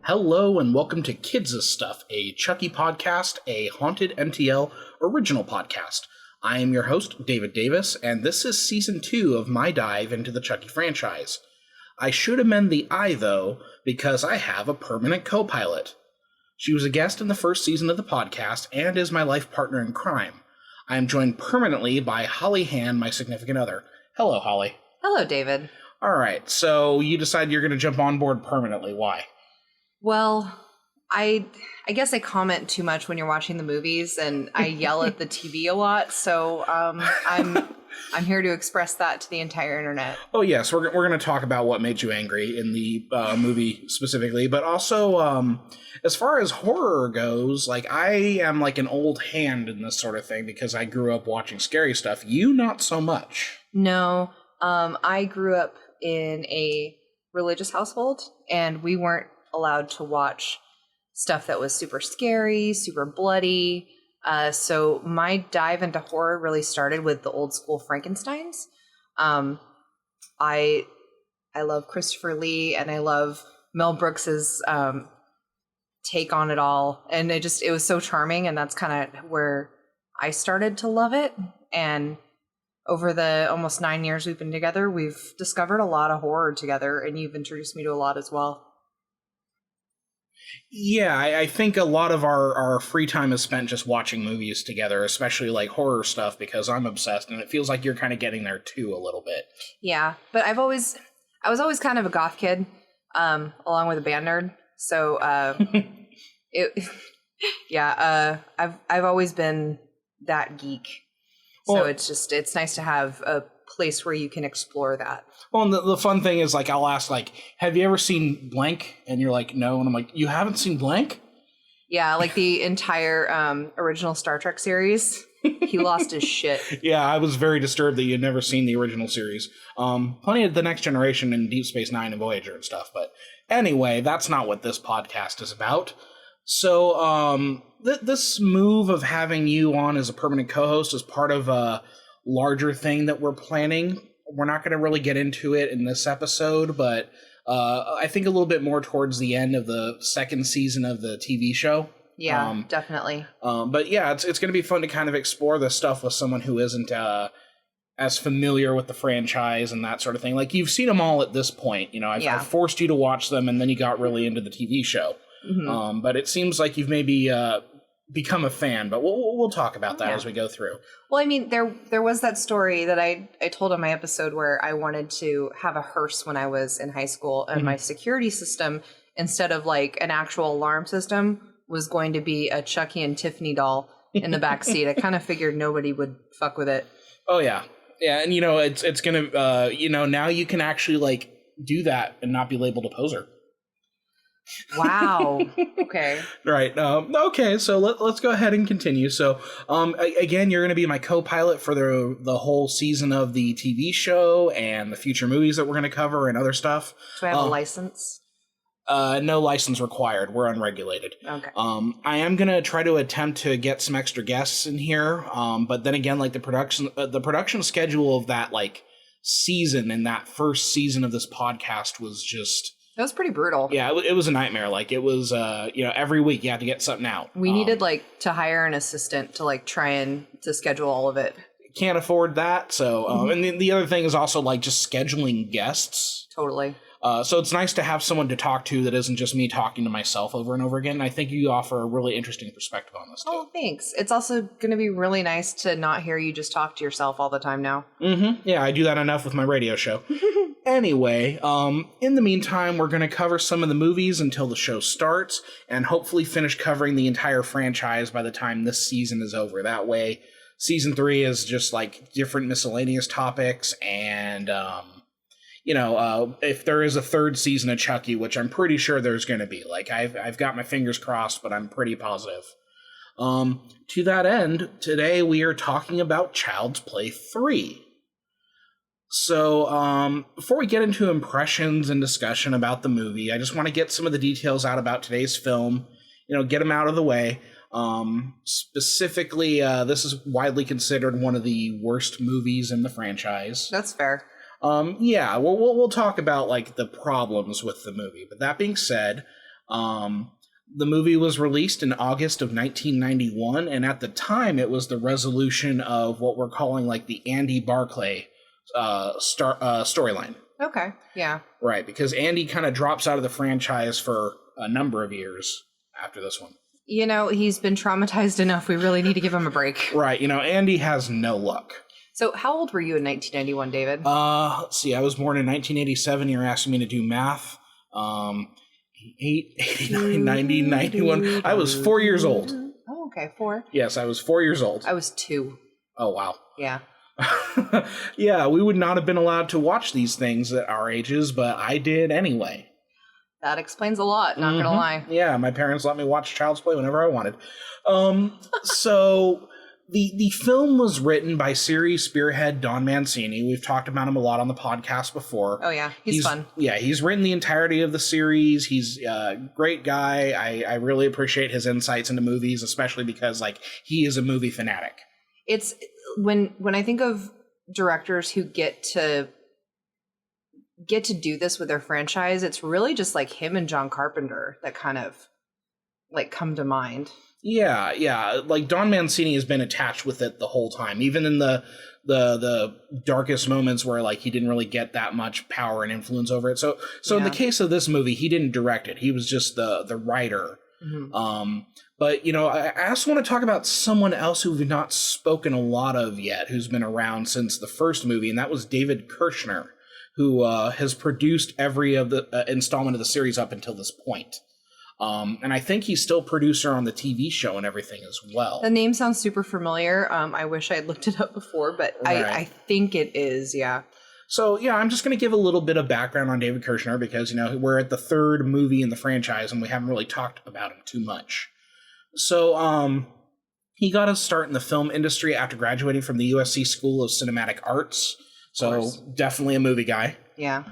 Hello and welcome to Kids' Stuff, a Chucky Podcast, a HauntedMTL original podcast. I am your host, David Davis, and this is Season 2 of my dive into the Chucky franchise. I should amend the I, though, because I have a permanent co-pilot. She was a guest in the first season of the podcast and is my life partner in crime. I am joined permanently by Holly Hand, my significant other. Hello, Holly. Hello, David. All right, so you decide you're going to jump on board permanently. Why? Well, I guess I comment too much when you're watching the movies, and I yell at the TV a lot. So I'm here to express that to the entire internet. Oh yes, we're going to talk about what made you angry in the movie specifically, but also as far as horror goes, like I am like an old hand in this sort of thing because I grew up watching scary stuff. You not so much. No, I grew up in a religious household, and we weren't allowed to watch stuff that was super scary, super bloody. So my dive into horror really started with the old school Frankensteins. I love Christopher Lee, and I love Mel Brooks's take on it all. And it was so charming, and that's kind of where I started to love it. And over the almost 9 years we've been together, we've discovered a lot of horror together, and you've introduced me to a lot as well. Yeah, I think a lot of our free time is spent just watching movies together, especially like horror stuff, because I'm obsessed, and it feels like you're kind of getting there too a little bit. Yeah, but I was always kind of a goth kid, along with a band nerd. So I've always been that geek. So well, it's nice to have a place where you can explore that. Well, and the fun thing is, like, I'll ask, like, have you ever seen blank? And you're like, no. And I'm like, you haven't seen blank? Yeah, like the entire original Star Trek series. He lost his shit. Yeah, I was very disturbed that you had never seen the original series. Plenty of The Next Generation and Deep Space Nine and Voyager and stuff. But anyway, that's not what this podcast is about. So this move of having you on as a permanent co-host is part of a larger thing that we're planning. We're not going to really get into it in this episode, but I think a little bit more towards the end of the second season of the TV show. Yeah, definitely. But yeah, it's going to be fun to kind of explore this stuff with someone who isn't as familiar with the franchise and that sort of thing. Like, you've seen them all at this point. You know, I've forced you to watch them, and then you got really into the TV show. Mm-hmm. But it seems like you've maybe become a fan, but we'll talk about that as we go through. Well, I mean, there was that story that I told on my episode where I wanted to have a hearse when I was in high school, and my security system, instead of like an actual alarm system, was going to be a Chucky and Tiffany doll in the back seat. I kind of figured nobody would fuck with it. Oh yeah, and you know it's gonna now you can actually like do that and not be labeled a poser. Wow. Okay. Right. Okay. So let's go ahead and continue. So, again, you're going to be my co-pilot for the whole season of the TV show and the future movies that we're going to cover and other stuff. Do I have a license? No license required. We're unregulated. Okay. I am going to try to attempt to get some extra guests in here. But then again, like the production schedule of that like season and that first season of this podcast was just. That was pretty brutal. Yeah, it was a nightmare. Like, it was, every week you had to get something out. We needed, to hire an assistant to, try and to schedule all of it. Can't afford that. So, and the other thing is also, just scheduling guests. Totally. So it's nice to have someone to talk to that isn't just me talking to myself over and over again. And I think you offer a really interesting perspective on this, too. Oh, thanks. It's also going to be really nice to not hear you just talk to yourself all the time now. Mm-hmm. Yeah, I do that enough with my radio show. Anyway, in the meantime, we're going to cover some of the movies until the show starts and hopefully finish covering the entire franchise by the time this season is over. That way, season 3 is just different miscellaneous topics and, if there is a third season of Chucky, which I'm pretty sure there's going to be. I've got my fingers crossed, but I'm pretty positive. To that end, today we are talking about Child's Play 3. So, before we get into impressions and discussion about the movie, I just want to get some of the details out about today's film, get them out of the way. Specifically, this is widely considered one of the worst movies in the franchise. That's fair. We'll talk about, the problems with the movie. But that being said, The movie was released in August of 1991, and at the time, it was the resolution of what we're calling like the Andy Barclay storyline. Okay, yeah. Right, because Andy kind of drops out of the franchise for a number of years after this one. You know, he's been traumatized enough. We really need to give him a break. Right, Andy has no luck. So how old were you in 1991, David? Let's see, I was born in 1987. You're asking me to do math. 89, 90, 91. I was 4 years old. Oh, okay, 4. Yes, I was 4 years old. I was 2. Oh, wow. Yeah. Yeah, we would not have been allowed to watch these things at our ages, but I did anyway. That explains a lot, not gonna lie. Yeah, my parents let me watch Child's Play whenever I wanted. So the film was written by series spearhead Don Mancini. We've talked about him a lot on the podcast before. Oh yeah, he's fun. Yeah, he's written the entirety of the series. He's a great guy. I really appreciate his insights into movies, especially because he is a movie fanatic. It's when I think of directors who get to do this with their franchise, it's really just like him and John Carpenter that kind of come to mind. Yeah. Don Mancini has been attached with it the whole time, even in the darkest moments where he didn't really get that much power and influence over it. So in the case of this movie, he didn't direct it. He was just the writer. Mm-hmm. But I also want to talk about someone else who we've not spoken a lot of yet, who's been around since the first movie, and that was David Kirshner, who has produced every of the installment of the series up until this point. And I think he's still producer on the TV show and everything as well. The name sounds super familiar. I wish I had looked it up before, but right. I think it is, yeah. So, yeah, I'm just going to give a little bit of background on David Kirshner because, we're at the third movie in the franchise and we haven't really talked about him too much. So, he got his start in the film industry after graduating from the USC School of Cinematic Arts. So, definitely a movie guy. Yeah.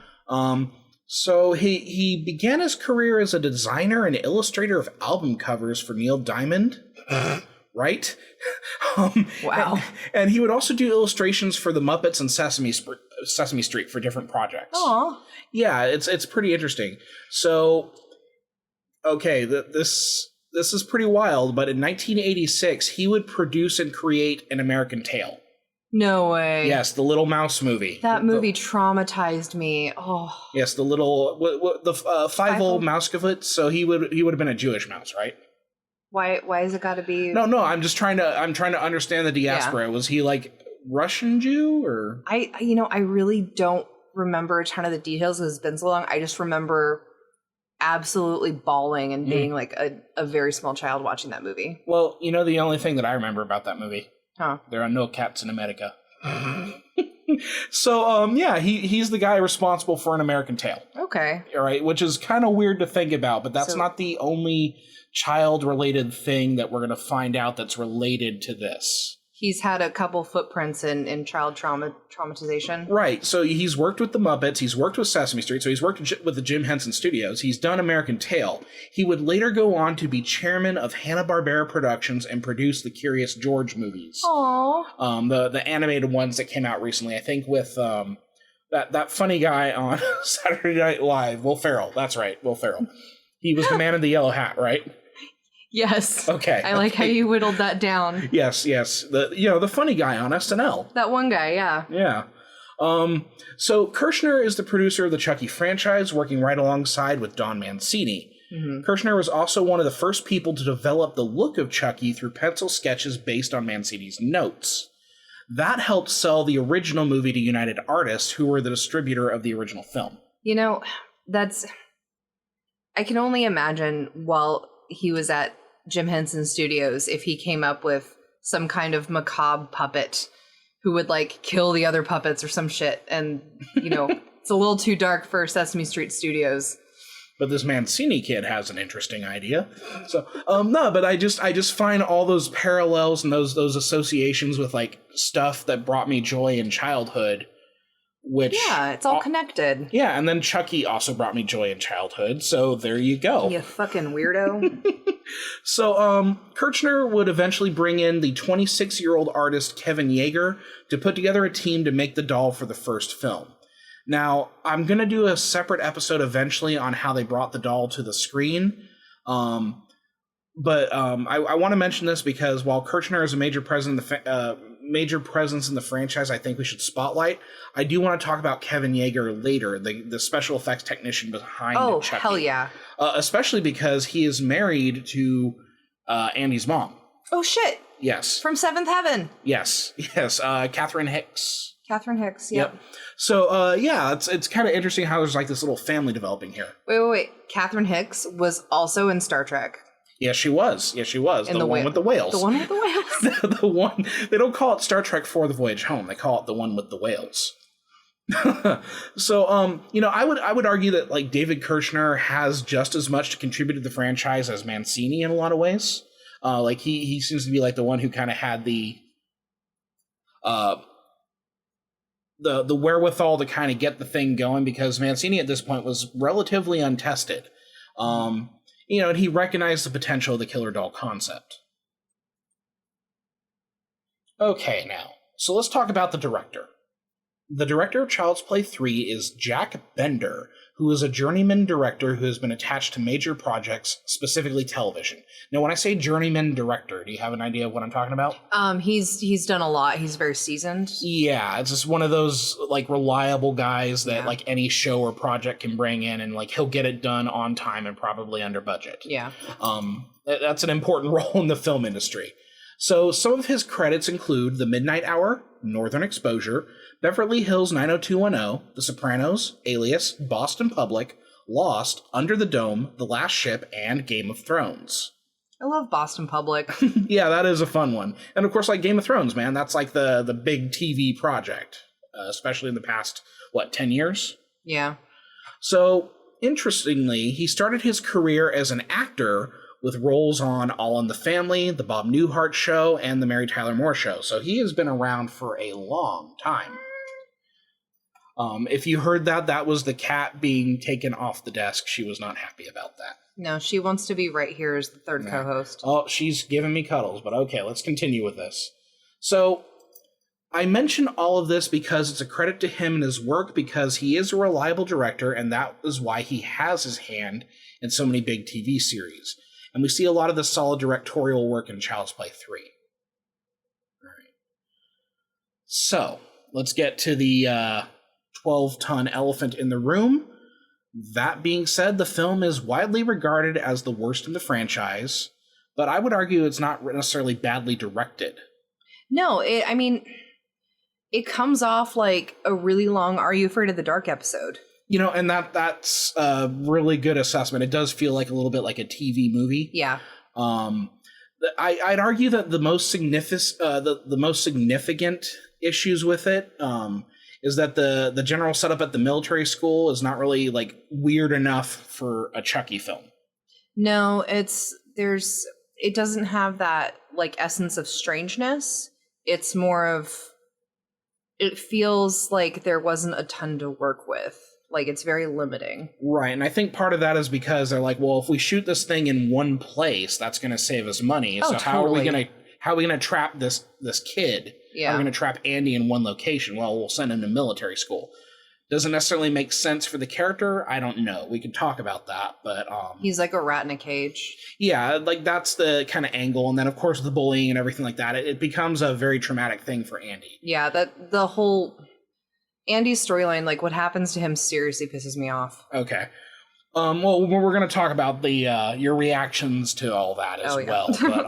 So he began his career as a designer and illustrator of album covers for Neil Diamond, right? Wow. And he would also do illustrations for the Muppets and Sesame Street for different projects. Oh. Yeah, it's pretty interesting. So, okay, this is pretty wild, but in 1986, he would produce and create An American Tail. No way. Yes, the Little Mouse movie. That movie traumatized me. Oh. Yes, the little Fievel Mousekefoot. So he would have been a Jewish mouse, right? Why has it got to be? No. I'm trying to understand the diaspora. Yeah. Was he Russian Jew or? I really don't remember a ton of the details. It's been so long. I just remember absolutely bawling and being a very small child watching that movie. Well, the only thing that I remember about that movie. Huh. There are no cats in America. So, he's the guy responsible for An American Tail. Okay. All right, which is kind of weird to think about, but that's not the only child-related thing that we're going to find out that's related to this. He's had a couple footprints in child traumatization. Right. So he's worked with the Muppets. He's worked with Sesame Street. So he's worked with the Jim Henson Studios. He's done American Tail. He would later go on to be chairman of Hanna-Barbera Productions and produce the Curious George movies. Aww. The animated ones that came out recently. I think with that funny guy on Saturday Night Live, Will Ferrell. That's right, Will Ferrell. He was the man in the yellow hat, right? Yes. Okay. I like how you whittled that down. Yes. The funny guy on SNL. That one guy, yeah. Yeah. So Kirshner is the producer of the Chucky franchise, working right alongside with Don Mancini. Mm-hmm. Kirshner was also one of the first people to develop the look of Chucky through pencil sketches based on Mancini's notes. That helped sell the original movie to United Artists, who were the distributor of the original film. I can only imagine while he was at Jim Henson Studios if he came up with some kind of macabre puppet who would kill the other puppets or some shit, and it's a little too dark for Sesame Street Studios. But this Mancini kid has an interesting idea. So no, but I just find all those parallels and those associations with stuff that brought me joy in childhood. Which it's all connected. Yeah, and then Chucky also brought me joy in childhood, so there you go. You fucking weirdo. So, Kirshner would eventually bring in the 26-year-old artist Kevin Yeager to put together a team to make the doll for the first film. Now, I'm going to do a separate episode eventually on how they brought the doll to the screen. But I want to mention this because while Kirchner is a major presence in the franchise, I think we should spotlight. I do want to talk about Kevin Yeager later, the special effects technician behind Chucky. Oh, hell yeah. Especially because he is married to Andy's mom. Oh, shit. Yes. From Seventh Heaven. Yes. Catherine Hicks. Catherine Hicks, yep. So, it's kind of interesting how there's like this little family developing here. Wait. Catherine Hicks was also in Star Trek. Yes, she was. And the one with the whales. The one with the whales? The one. They don't call it Star Trek for the Voyage Home. They call it the one with the whales. So, I would argue that like David Kirchner has just as much to contribute to the franchise as Mancini in a lot of ways. Like he seems to be like the one who kind of had the wherewithal to kind of get the thing going, because Mancini at this point was relatively untested. And he recognized the potential of the killer doll concept. Okay, now, so let's talk about the director. The director of Child's Play 3 is Jack Bender, who is a journeyman director who has been attached to major projects, specifically television. Now, when I say journeyman director, do you have an idea of what I'm talking about? He's done a lot. He's very seasoned. Yeah, it's just one of those like reliable guys that like any show or project can bring in, and like he'll get it done on time and probably under budget. Yeah. That's an important role in the film industry. So some of his credits include The Midnight Hour, Northern Exposure, Beverly Hills 90210, The Sopranos, Alias, Boston Public, Lost, Under the Dome, The Last Ship, and Game of Thrones. I love Boston Public. Yeah, that is a fun one. And of course, like Game of Thrones, man, that's like the big TV project, especially in the past, 10 years? Yeah. So, interestingly, he started his career as an actor with roles on All in the Family, The Bob Newhart Show, and The Mary Tyler Moore Show. So he has been around for a long time. If you heard that, that was the cat being taken off the desk. She was not happy about that. No, she wants to be right here as the third co-host. Oh, she's giving me cuddles, but okay, let's continue with this. So, I mention all of this because it's a credit to him and his work, because he is a reliable director, and that is why he has his hand in so many big TV series. And we see a lot of the solid directorial work in Child's Play 3. All right. So, let's get to the 12-ton elephant in the room. That being said, the film is widely regarded as the worst in the franchise, but I would argue it's not necessarily badly directed. No, it comes off like a really long Are You Afraid of the Dark episode. And that's a really good assessment. It does feel like a little bit like a TV movie. Yeah. I'd argue that the most significant issues with it is that the general setup at the military school is not really like weird enough for a Chucky film. No, it doesn't have that like essence of strangeness. It's more of, it feels like there wasn't a ton to work with. Like, it's very limiting. Right, and I think part of that is because they're like, well, if we shoot this thing in one place, that's going to save us money. Oh, so totally. how are we going to trap this kid? Yeah. How are we going to trap Andy in one location? Well, we'll send him to military school. Doesn't necessarily make sense for the character. I don't know. We can talk about that, but he's like a rat in a cage. Yeah, like that's the kind of angle, and then of course the bullying and everything like that. It becomes a very traumatic thing for Andy. Yeah, that the whole Andy's storyline, like what happens to him, seriously pisses me off. Okay. Well, we're going to talk about the your reactions to all that as well. But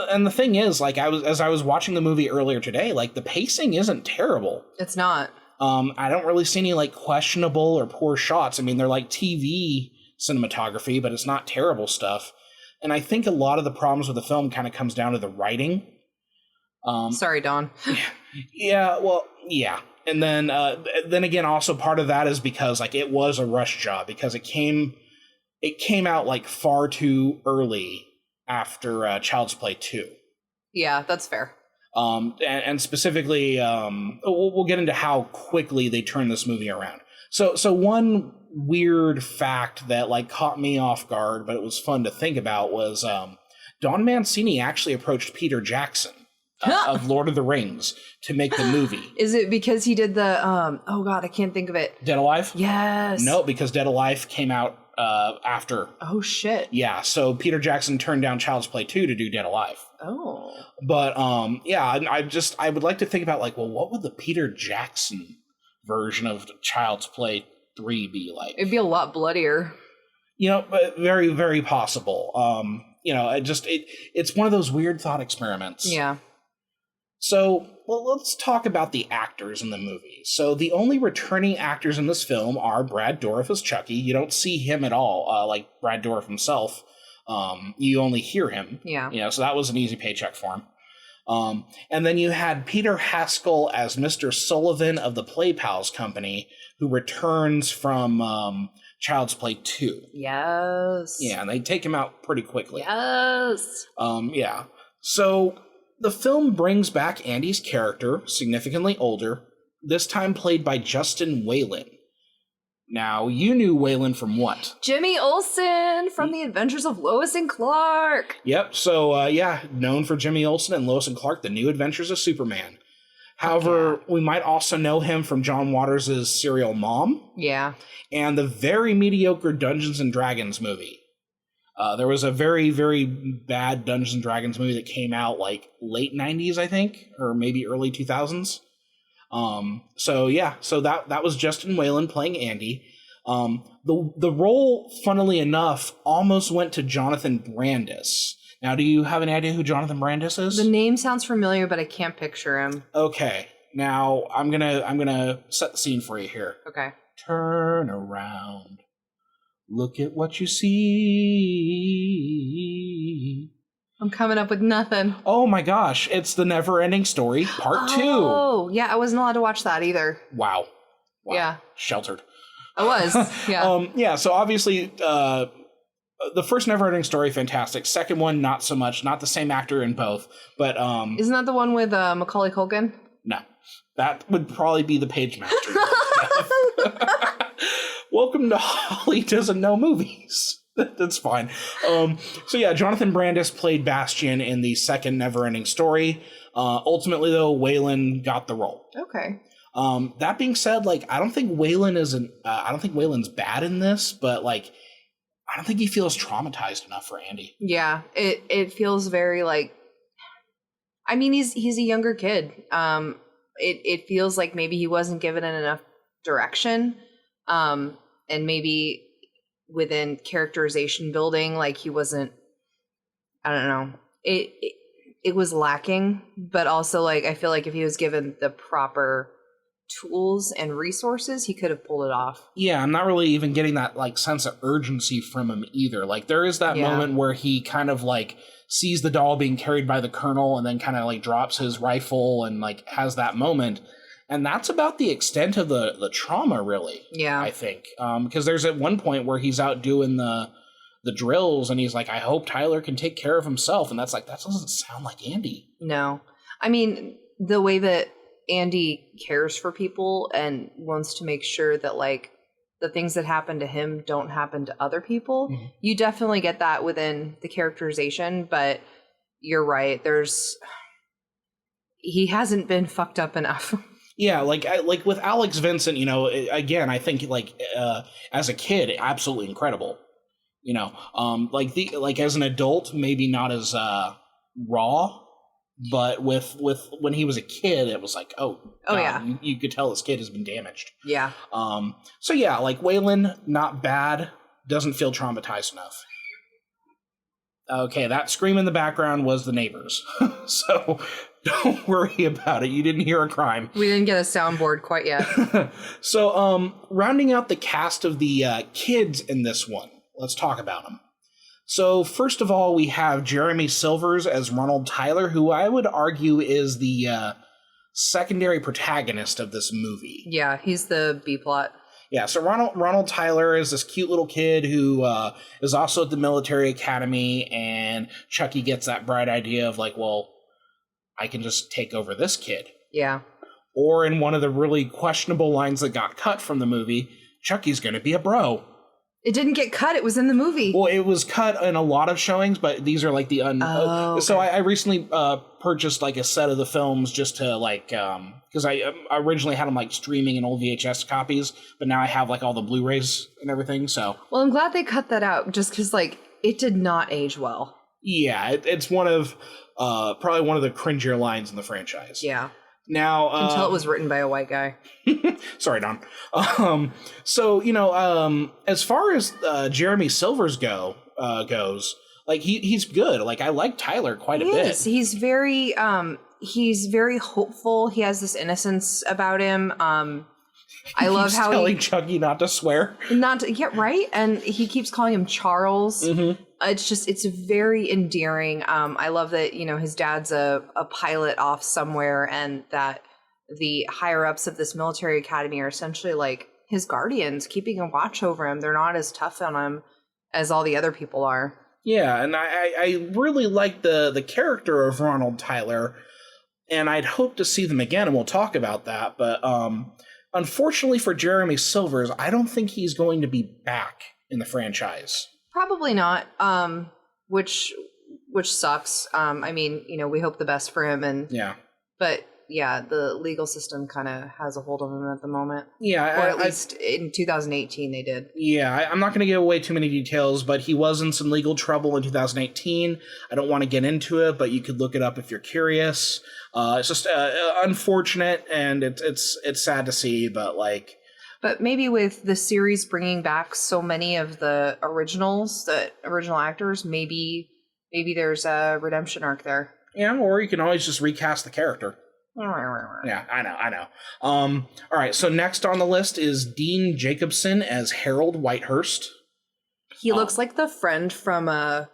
and the thing is, like as I was watching the movie earlier today, like the pacing isn't terrible. It's not. I don't really see any like questionable or poor shots. I mean, they're like TV cinematography, but it's not terrible stuff. And I think a lot of the problems with the film kind of comes down to the writing. Sorry, Don. Yeah. Well, yeah. And then again, also part of that is because like it was a rush job, because it came out like far too early after Child's Play 2. Yeah, that's fair. And specifically, we'll get into how quickly they turn this movie around. So one weird fact that like caught me off guard, but it was fun to think about, was Don Mancini actually approached Peter Jackson. of Lord of the Rings to make the movie. Is it because he did the, oh God, I can't think of it. Dead Alive? Yes. No, because Dead Alive came out after. Oh, shit. Yeah, so Peter Jackson turned down Child's Play 2 to do Dead Alive. Oh. But, yeah, I would like to think about, like, well, what would the Peter Jackson version of Child's Play 3 be like? It'd be a lot bloodier. You know, very, very possible. You know, it's one of those weird thought experiments. Yeah. So, well, let's talk about the actors in the movie. So, the only returning actors in this film are Brad Dourif as Chucky. You don't see him at all, like Brad Dourif himself. You only hear him. Yeah. You know, so that was an easy paycheck for him. And then you had Peter Haskell as Mr. Sullivan of the Play Pals Company, who returns from Child's Play 2. Yes. Yeah, and they take him out pretty quickly. Yes. Yeah. So the film brings back Andy's character, significantly older, this time played by Justin Whalen. Now, you knew Whalen from what? Jimmy Olsen from The Adventures of Lois and Clark. Yep, so, yeah, known for Jimmy Olsen and Lois and Clark, The New Adventures of Superman. However, we might also know him from John Waters' Serial Mom. Yeah. And the very mediocre Dungeons & Dragons movie. There was a very, very bad Dungeons & Dragons movie that came out like late 90s, I think, or maybe early 2000s. So yeah, so that was Justin Whalen playing Andy. The role, funnily enough, almost went to Jonathan Brandis. Now, do you have any idea who Jonathan Brandis is? The name sounds familiar, but I can't picture him. Okay, now I'm gonna set the scene for you here. Okay. Turn around. Look at what you see. I'm coming up with nothing. Oh my gosh, it's The Never-Ending Story, Part 2. Oh, yeah, I wasn't allowed to watch that either. Wow. Yeah. Sheltered. I was, yeah. Yeah, so obviously, the first Never-Ending Story, fantastic. Second one, not so much. Not the same actor in both. But Isn't that the one with Macaulay Culkin? No. That would probably be the Page Master. Welcome to Holly Doesn't Know Movies. That's fine. So yeah, Jonathan Brandis played Bastian in the second Never-Ending Story. Ultimately, though, Whalen got the role. Okay. That being said, like, I don't think Whalen's bad in this, but like, I don't think he feels traumatized enough for Andy. Yeah, it feels very like, I mean, he's a younger kid. It feels like maybe he wasn't given enough direction. And maybe within characterization building, like he wasn't, I don't know. It was lacking, but also like, I feel like if he was given the proper tools and resources, he could have pulled it off. Yeah, I'm not really even getting that like sense of urgency from him either. Like there is that moment where he kind of like sees the doll being carried by the colonel and then kind of like drops his rifle and like has that moment. And that's about the extent of the trauma, really. Yeah, I think, because there's at one point where he's out doing the drills, and he's like, "I hope Tyler can take care of himself," and that's like, that doesn't sound like Andy. No, I mean the way that Andy cares for people and wants to make sure that like the things that happen to him don't happen to other people. Mm-hmm. You definitely get that within the characterization, but you're right. He hasn't been fucked up enough. Yeah, like with Alex Vincent, you know, again, I think like as a kid, absolutely incredible. You know, like as an adult, maybe not as raw, but with when he was a kid, it was like, oh God, yeah, you could tell this kid has been damaged. Yeah. So yeah, like Whalen, not bad, doesn't feel traumatized enough. Okay, that scream in the background was the neighbors. So don't worry about it. You didn't hear a crime. We didn't get a soundboard quite yet. So, rounding out the cast of the kids in this one, let's talk about them. So, first of all, we have Jeremy Silvers as Ronald Tyler, who I would argue is the secondary protagonist of this movie. Yeah, he's the B-plot. Yeah, so Ronald Tyler is this cute little kid who is also at the military academy, and Chucky gets that bright idea of like, well, I can just take over this kid. Yeah. Or in one of the really questionable lines that got cut from the movie, Chucky's going to be a bro. It didn't get cut. It was in the movie. Well, it was cut in a lot of showings, but these are like the okay. So I recently purchased like a set of the films just to like because I originally had them like streaming in old VHS copies, but now I have like all the Blu-rays and everything. So well, I'm glad they cut that out just because like it did not age well. Yeah, it's one of probably one of the cringier lines in the franchise. Yeah. Now, until it was written by a white guy. Sorry, Don. So as far as Jeremy Silvers goes, like he's good. Like I like Tyler quite a bit. He's very hopeful. He has this innocence about him. I love how telling Chucky not to swear. Right. And he keeps calling him Charles. Mm-hmm. It's very endearing. I love that, his dad's a pilot off somewhere and that the higher ups of this military academy are essentially like his guardians, keeping a watch over him. They're not as tough on him as all the other people are. Yeah. And I really like the character of Ronald Tyler, and I'd hope to see them again, and we'll talk about that. But, unfortunately for Jeremy Silvers, I don't think he's going to be back in the franchise. Probably not, which sucks. We hope the best for him, but the legal system kind of has a hold of him at the moment. Yeah, or at least in 2018 they did. Yeah, I'm not going to give away too many details, but he was in some legal trouble in 2018. I don't want to get into it, but you could look it up if you're curious. It's just unfortunate, and it's sad to see, but like. But maybe with the series bringing back so many of the original actors, maybe there's a redemption arc there. Yeah, or you can always just recast the character. Yeah, I know. All right, so next on the list is Dean Jacobson as Harold Whitehurst. He looks like the friend from not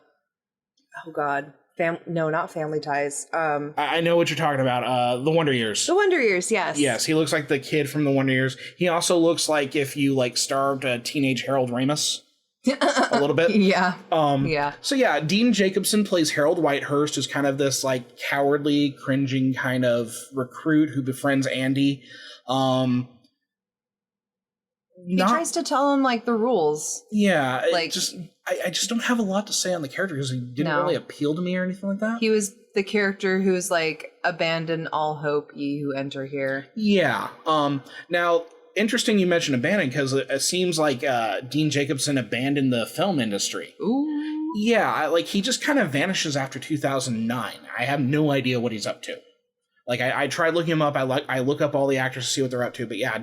Family Ties. I know what you're talking about. The Wonder Years. The Wonder Years, yes. Yes, he looks like the kid from the Wonder Years. He also looks like if you like starved a teenage Harold Ramis. A little bit. Yeah. So yeah, Dean Jacobson plays Harold Whitehurst, who's kind of this like cowardly, cringing kind of recruit who befriends Andy. He tries to tell him like the rules. Yeah, I just don't have a lot to say on the character because he didn't really appeal to me or anything like that. He was the character who's like, abandon all hope, ye who enter here. Yeah. Now, interesting you mentioned abandon because it seems like Dean Jacobson abandoned the film industry. Ooh. Yeah, he just kind of vanishes after 2009. I have no idea what he's up to. Like I tried looking him up. I look up all the actors to see what they're up to, but yeah,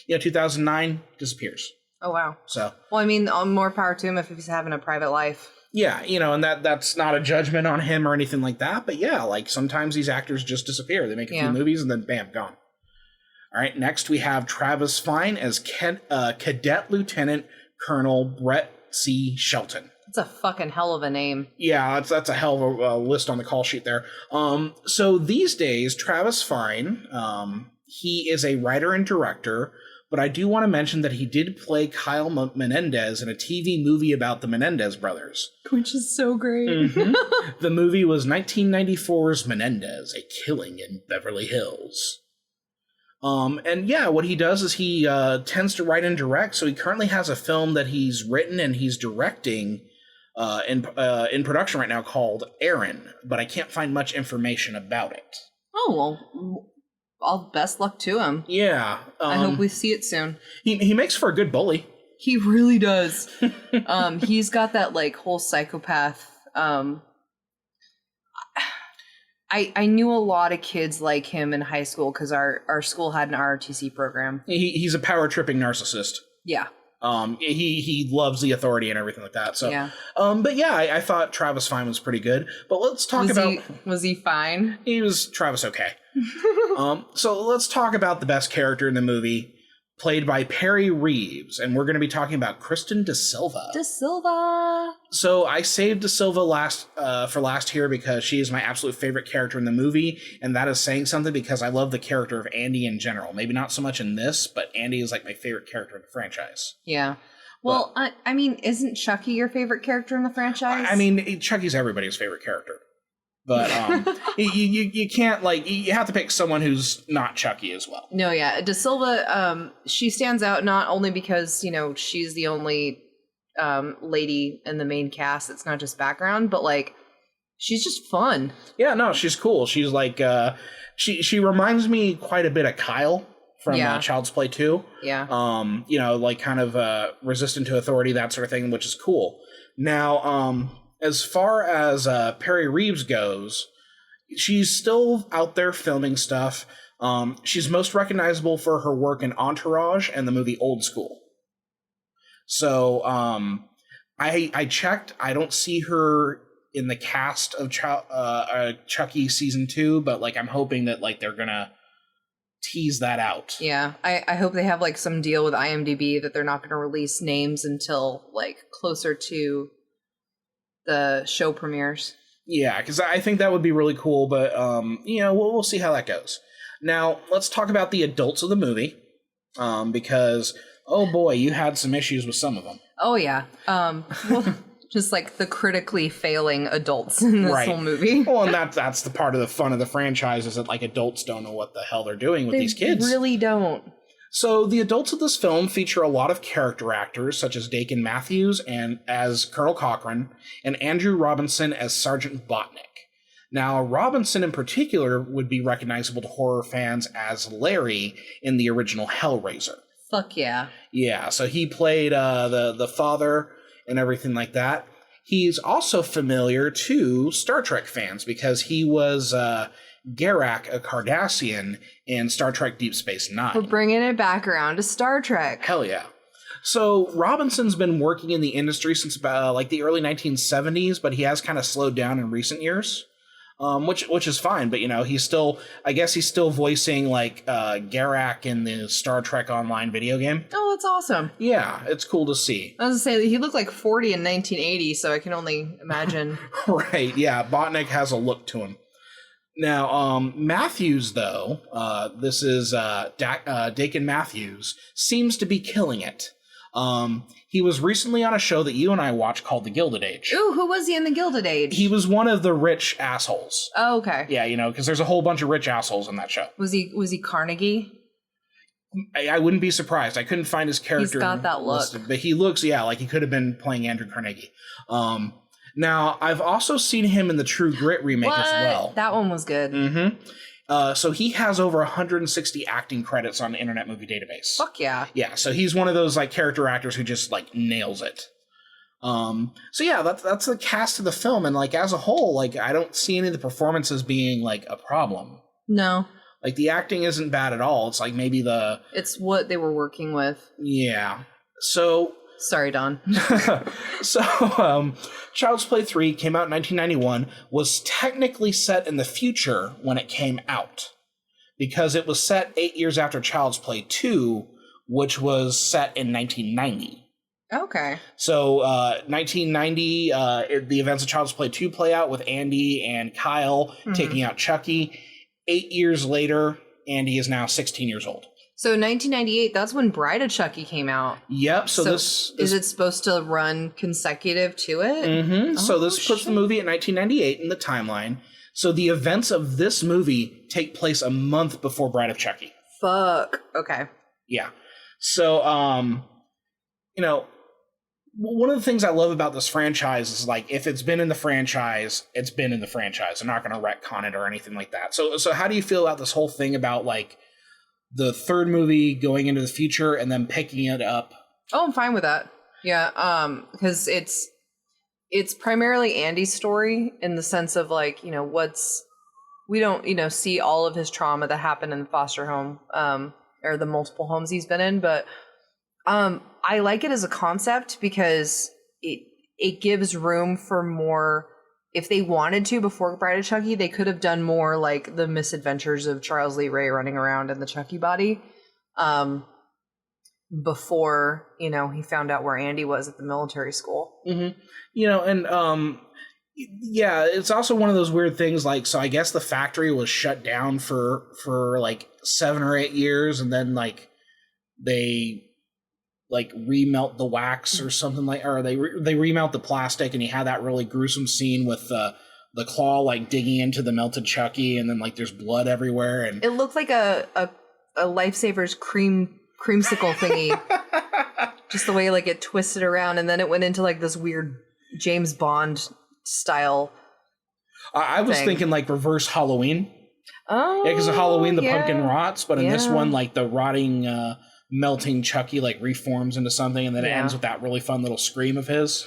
2009 disappears. Oh wow. So well, more power to him if he's having a private life. Yeah, and that's not a judgment on him or anything like that. But yeah, sometimes these actors just disappear. They make a few movies and then bam, gone. All right, next we have Travis Fiennes as Cadet Lieutenant Colonel Brett C. Shelton. That's a fucking hell of a name. Yeah, that's a hell of a list on the call sheet there. So these days, Travis Fiennes, he is a writer and director, but I do want to mention that he did play Kyle Menendez in a TV movie about the Menendez brothers. Which is so great. Mm-hmm. The movie was 1994's Menendez, A Killing in Beverly Hills. And yeah, what he does is he tends to write and direct, so he currently has a film that he's written and he's directing in production right now called Aaron, but I can't find much information about it. Oh, well, all best luck to him. Yeah. I hope we see it soon. He makes for a good bully. He really does. He's got that whole psychopath. I knew a lot of kids like him in high school because our school had an ROTC program. He's a power tripping narcissist. Yeah. He loves the authority and everything like that. So yeah. But yeah, I thought Travis Fiennes was pretty good. But let's talk was he fine? He was Travis okay. So let's talk about the best character in the movie, played by Perry Reeves, and we're going to be talking about Kristen De Silva. De Silva. So I saved De Silva for last here because she is my absolute favorite character in the movie, and that is saying something because I love the character of Andy in general. Maybe not so much in this, but Andy is my favorite character in the franchise. Yeah. Well, isn't Chucky your favorite character in the franchise? Chucky's everybody's favorite character. But you can't, like, you have to pick someone who's not Chucky as well. No, yeah. De Silva, she stands out not only because, you know, she's the only lady in the main cast. It's not just background, but, like, she's just fun. Yeah, no, she's cool. She's like, she reminds me quite a bit of Kyle from Child's Play 2. Yeah. You know, like kind of resistant to authority, that sort of thing, which is cool. Now, as far as Perry Reeves goes, she's still out there filming stuff. She's most recognizable for her work in Entourage and the movie Old School. So, I checked. I don't see her in the cast of Chucky season 2, but like I'm hoping that like they're gonna tease that out. Yeah, I hope they have like some deal with IMDb that they're not going to release names until like closer to the show premieres. Yeah, because I think that would be really cool, but you know, we'll see how that goes. Now, let's talk about the adults of the movie, because oh boy, you had some issues with some of them. Oh yeah, well, just like the critically failing adults in this whole movie. Well, and that's the part of the fun of the franchise is that like adults don't know what the hell they're doing with these kids. They really don't. So the adults of this film feature a lot of character actors such as Dakin Matthews and as Colonel Cochran and Andrew Robinson as Sergeant Botnick. Now, Robinson in particular would be recognizable to horror fans as Larry in the original Hellraiser. Fuck yeah. Yeah, so he played the father and everything like that. He's also familiar to Star Trek fans because he was Garak, a Cardassian, in Star Trek Deep Space Nine. We're bringing it back around to Star Trek. Hell yeah. So Robinson's been working in the industry since about like the early 1970s, but he has kind of slowed down in recent years. Which is fine, but you know, he's still voicing like Garak in the Star Trek Online video game. Oh, that's awesome. Yeah, it's cool to see. I was gonna say he looked like 40 in 1980, so I can only imagine. Right, yeah, Botnick has a look to him. Now, Matthews, though, this is Dakin Matthews, seems to be killing it. He was recently on a show that you and I watched called The Gilded Age. Ooh, who was he in The Gilded Age? He was one of the rich assholes. Oh, okay. Yeah, you know, because there's a whole bunch of rich assholes in that show. Was he Carnegie? I wouldn't be surprised. I couldn't find his character. He's got that look. Listed, but he looks, yeah, like he could have been playing Andrew Carnegie. Now, I've also seen him in the True Grit remake as well. That one was good. Mm-hmm. So he has over 160 acting credits on the Internet Movie Database. Fuck yeah. Yeah, so he's one of those like character actors who just like nails it. So yeah, that's the cast of the film, and like as a whole, like I don't see any of the performances being like a problem. No. Like the acting isn't bad at all. It's like maybe it's what they were working with. Yeah. So sorry, Don. So, Child's Play 3 came out in 1991, was technically set in the future when it came out, because it was set 8 years after Child's Play 2, which was set in 1990. Okay. So, 1990, the events of Child's Play 2 play out with Andy and Kyle taking out Chucky. 8 years later, Andy is now 16 years old. So 1998, that's when Bride of Chucky came out. Yep. So this is it supposed to run consecutive to it? Mm-hmm. So this puts the movie at 1998 in the timeline. So the events of this movie take place a month before Bride of Chucky. Fuck. Okay. Yeah. So, you know, one of the things I love about this franchise is like if it's been in the franchise, it's been in the franchise. They're not going to retcon it or anything like that. So how do you feel about this whole thing about like the third movie going into the future and then picking it up? Oh, I'm fine with that. Yeah, because it's primarily Andy's story in the sense of like, you know, we don't, you know, see all of his trauma that happened in the foster home, or the multiple homes he's been in, but I like it as a concept because it gives room for more. If they wanted to, before Bride of Chucky, they could have done more like the misadventures of Charles Lee Ray running around in the Chucky body before, you know, he found out where Andy was at the military school. Mm-hmm. You know, and yeah, it's also one of those weird things like, so I guess the factory was shut down for like 7 or 8 years, and then like they like remelt the wax or something like, or they remelt the plastic, and he had that really gruesome scene with the claw like digging into the melted Chucky, and then like there's blood everywhere, and it looked like a Lifesavers creamsicle thingy. Just the way like it twisted around, and then it went into like this weird James Bond style. I was thinking like reverse Halloween. Oh, yeah, because in Halloween the pumpkin rots, but in this one, like the rotting, melting Chucky like reforms into something, and then it ends with that really fun little scream of his.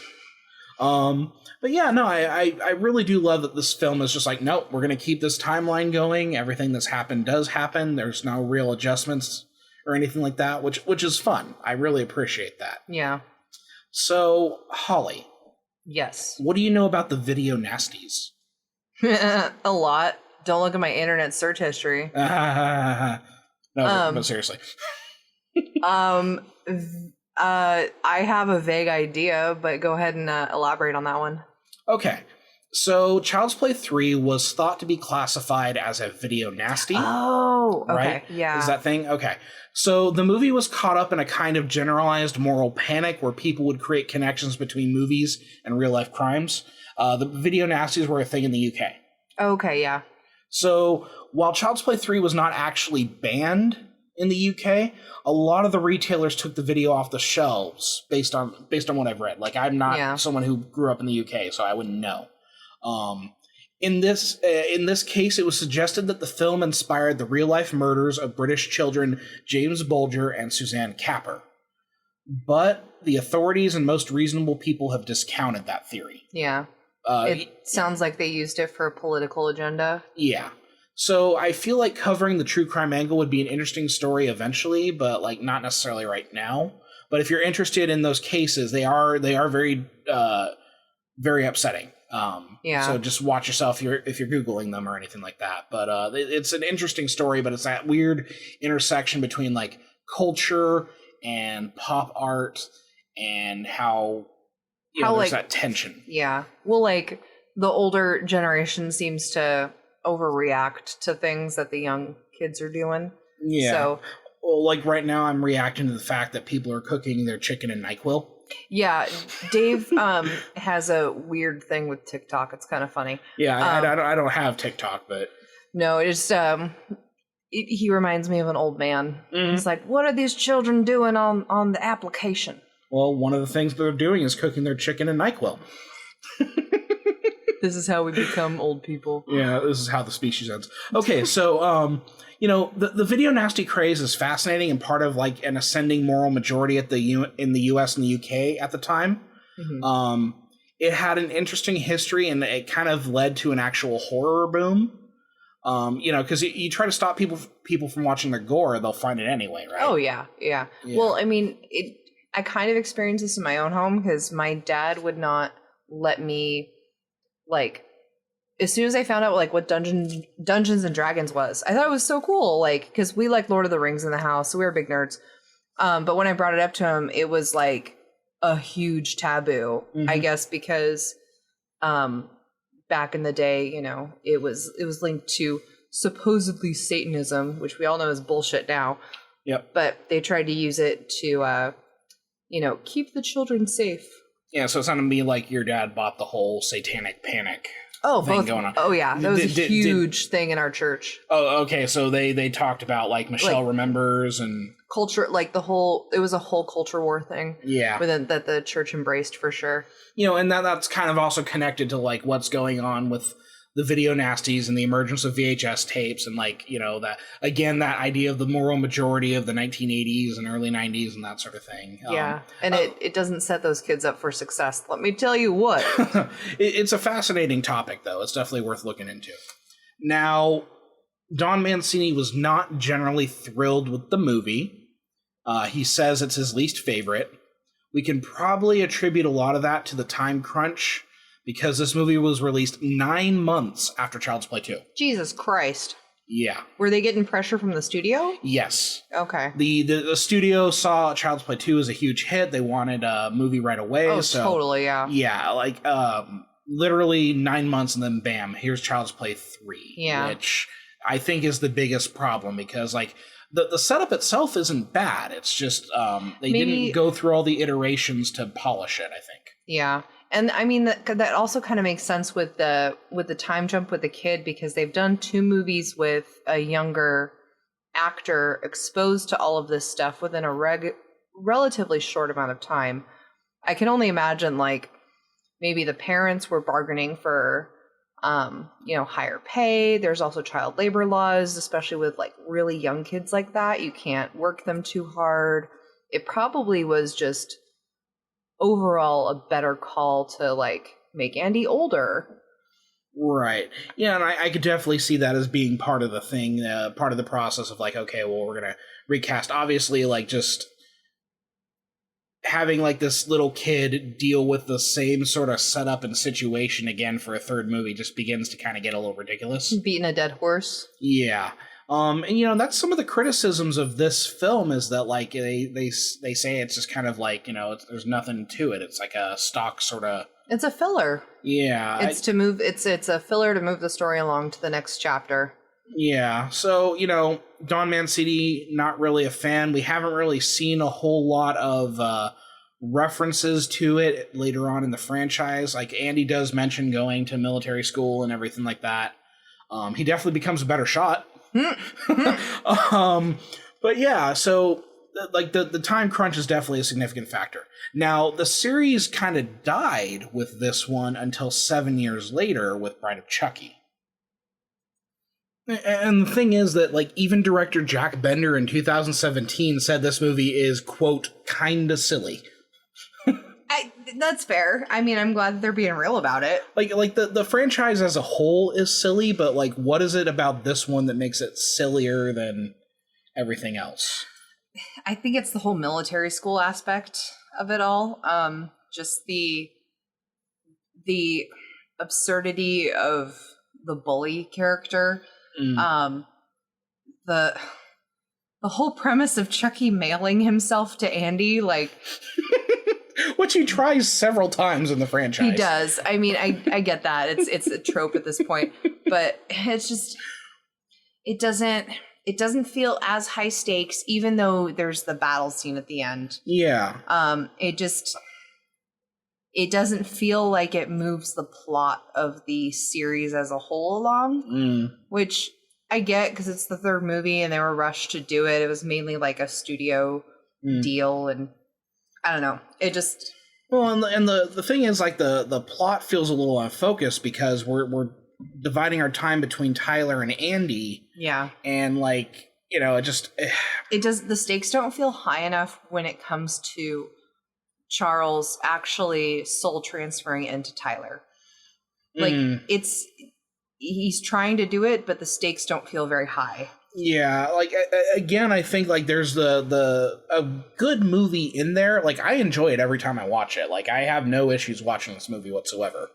But yeah, no, I really do love that this film is just like, nope, we're gonna keep this timeline going. Everything that's happened does happen. There's no real adjustments or anything like that, which is fun. I really appreciate that. Yeah. So, Holly. Yes. What do you know about the video nasties? A lot. Don't look at my internet search history. No, but seriously. I have a vague idea, but go ahead and elaborate on that one. Okay. So, Child's Play 3 was thought to be classified as a video nasty. Oh, okay. Right? Yeah. Is that thing? Okay. So, the movie was caught up in a kind of generalized moral panic where people would create connections between movies and real-life crimes. The video nasties were a thing in the UK. Okay, yeah. So, while Child's Play 3 was not actually banned in the UK, a lot of the retailers took the video off the shelves based on what I've read. Like, I'm not someone who grew up in the UK, so I wouldn't know. In this case, it was suggested that the film inspired the real-life murders of British children James Bulger and Suzanne Capper. But the authorities and most reasonable people have discounted that theory. Yeah. It sounds like they used it for a political agenda. Yeah. So I feel like covering the true crime angle would be an interesting story eventually, but like not necessarily right now. But if you're interested in those cases, they are very very upsetting. So just watch yourself if you're Googling them or anything like that. But it's an interesting story, but it's that weird intersection between like culture and pop art and how there's like that tension. Yeah. Well, like the older generation seems to overreact to things that the young kids are doing. Yeah. So, well, like right now I'm reacting to the fact that people are cooking their chicken in NyQuil. Yeah, Dave has a weird thing with TikTok. It's kind of funny. Yeah, I don't have TikTok, but no, it's he reminds me of an old man. Mm-hmm. He's like, "What are these children doing on the application?" Well, one of the things they're doing is cooking their chicken in NyQuil. This is how we become old people. Yeah, this is how the species ends. Okay, so the video nasty craze is fascinating and part of like an ascending moral majority in the US and the UK at the time. Mm-hmm. It had an interesting history and it kind of led to an actual horror boom. Because you try to stop people from watching their gore, they'll find it anyway, right? Oh yeah. Well, I mean, I kind of experienced this in my own home because my dad would not let me, like, as soon as I found out like what Dungeons and Dragons was, I thought it was so cool. Like, because we like Lord of the Rings in the house, so we were big nerds. But when I brought it up to him, it was like a huge taboo. Mm-hmm. I guess because back in the day, it was linked to supposedly Satanism, which we all know is bullshit now. Yep. But they tried to use it to keep the children safe. Yeah, so it's not going to be like your dad bought the whole satanic panic thing going on. Oh, yeah. That was a huge thing in our church. Oh, okay. So they talked about, like, Michelle Remembers and... Culture, like it was a whole culture war thing. Yeah. That the church embraced for sure. And that's kind of also connected to, like, what's going on with the video nasties and the emergence of VHS tapes and, like, that idea of the moral majority of the 1980s and early 90s and that sort of thing. Yeah, and it doesn't set those kids up for success. Let me tell you what. It's a fascinating topic, though. It's definitely worth looking into. Now, Don Mancini was not generally thrilled with the movie. He says it's his least favorite. We can probably attribute a lot of that to the time crunch, because this movie was released 9 months after Child's Play 2. Jesus Christ. Yeah. Were they getting pressure from the studio? Yes. Okay. The studio saw Child's Play 2 as a huge hit. They wanted a movie right away. Oh, totally, yeah. Yeah, like, literally 9 months and then bam, here's Child's Play 3. Yeah. Which I think is the biggest problem because, like, the setup itself isn't bad. It's just they didn't go through all the iterations to polish it, I think. Yeah. And I mean, that also kind of makes sense with the time jump with the kid, because they've done 2 movies with a younger actor exposed to all of this stuff within a relatively short amount of time. I can only imagine, like, maybe the parents were bargaining for, higher pay. There's also child labor laws, especially with like really young kids like that. You can't work them too hard. It probably was just overall a better call to like make Andy older. Right. Yeah, and I could definitely see that as being part of the thing, part of the process of like, okay, well, we're going to recast. Obviously, like, just having like this little kid deal with the same sort of setup and situation again for a third movie just begins to kind of get a little ridiculous. Beating a dead horse. Yeah. And that's some of the criticisms of this film, is that like they say it's just kind of like, there's nothing to it. It's like a stock sort of. It's a filler. Yeah. It's a filler to move the story along to the next chapter. Yeah. So, Don Mancini, not really a fan. We haven't really seen a whole lot of references to it later on in the franchise. Like, Andy does mention going to military school and everything like that. He definitely becomes a better shot. But yeah, so like the time crunch is definitely a significant factor. Now, the series kind of died with this one until 7 years later with Bride of Chucky. And the thing is that, like, even director Jack Bender in 2017 said this movie is, quote, kinda silly. That's fair. I mean, I'm glad that they're being real about it. Like the franchise as a whole is silly, but like, what is it about this one that makes it sillier than everything else? I think it's the whole military school aspect of it all. Just the absurdity of the bully character. The whole premise of Chucky mailing himself to Andy, like. Which he tries several times in the franchise. He does. I mean, I get that. It's a trope at this point, but it's just it doesn't feel as high stakes, even though there's the battle scene at the end. Yeah. It doesn't feel like it moves the plot of the series as a whole along, which I get because it's the third movie and they were rushed to do it. It was mainly like a studio deal, and I don't know. It just... Well, and the thing is, like, the plot feels a little unfocused because we're dividing our time between Tyler and Andy. Yeah. And, like, it just... It does... The stakes don't feel high enough when it comes to Charles actually soul transferring into Tyler. Like, he's trying to do it, but the stakes don't feel very high. Yeah, like, again, I think, like, there's a good movie in there. Like, I enjoy it every time I watch it. Like, I have no issues watching this movie whatsoever.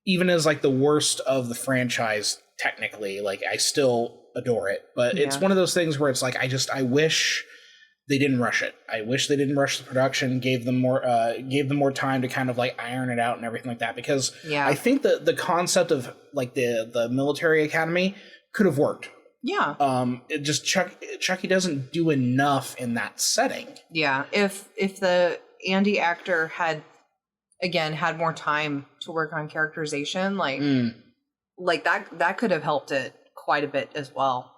Even as, like, the worst of the franchise, technically, like, I still adore it. But it's one of those things where it's like, I wish they didn't rush it. I wish they didn't rush the production, gave them more time to kind of, like, iron it out and everything like that. Because I think the concept of, like, the military academy could have worked. Yeah. It just Chucky doesn't do enough in that setting. Yeah. If the Andy actor had more time to work on characterization, like that could have helped it quite a bit as well.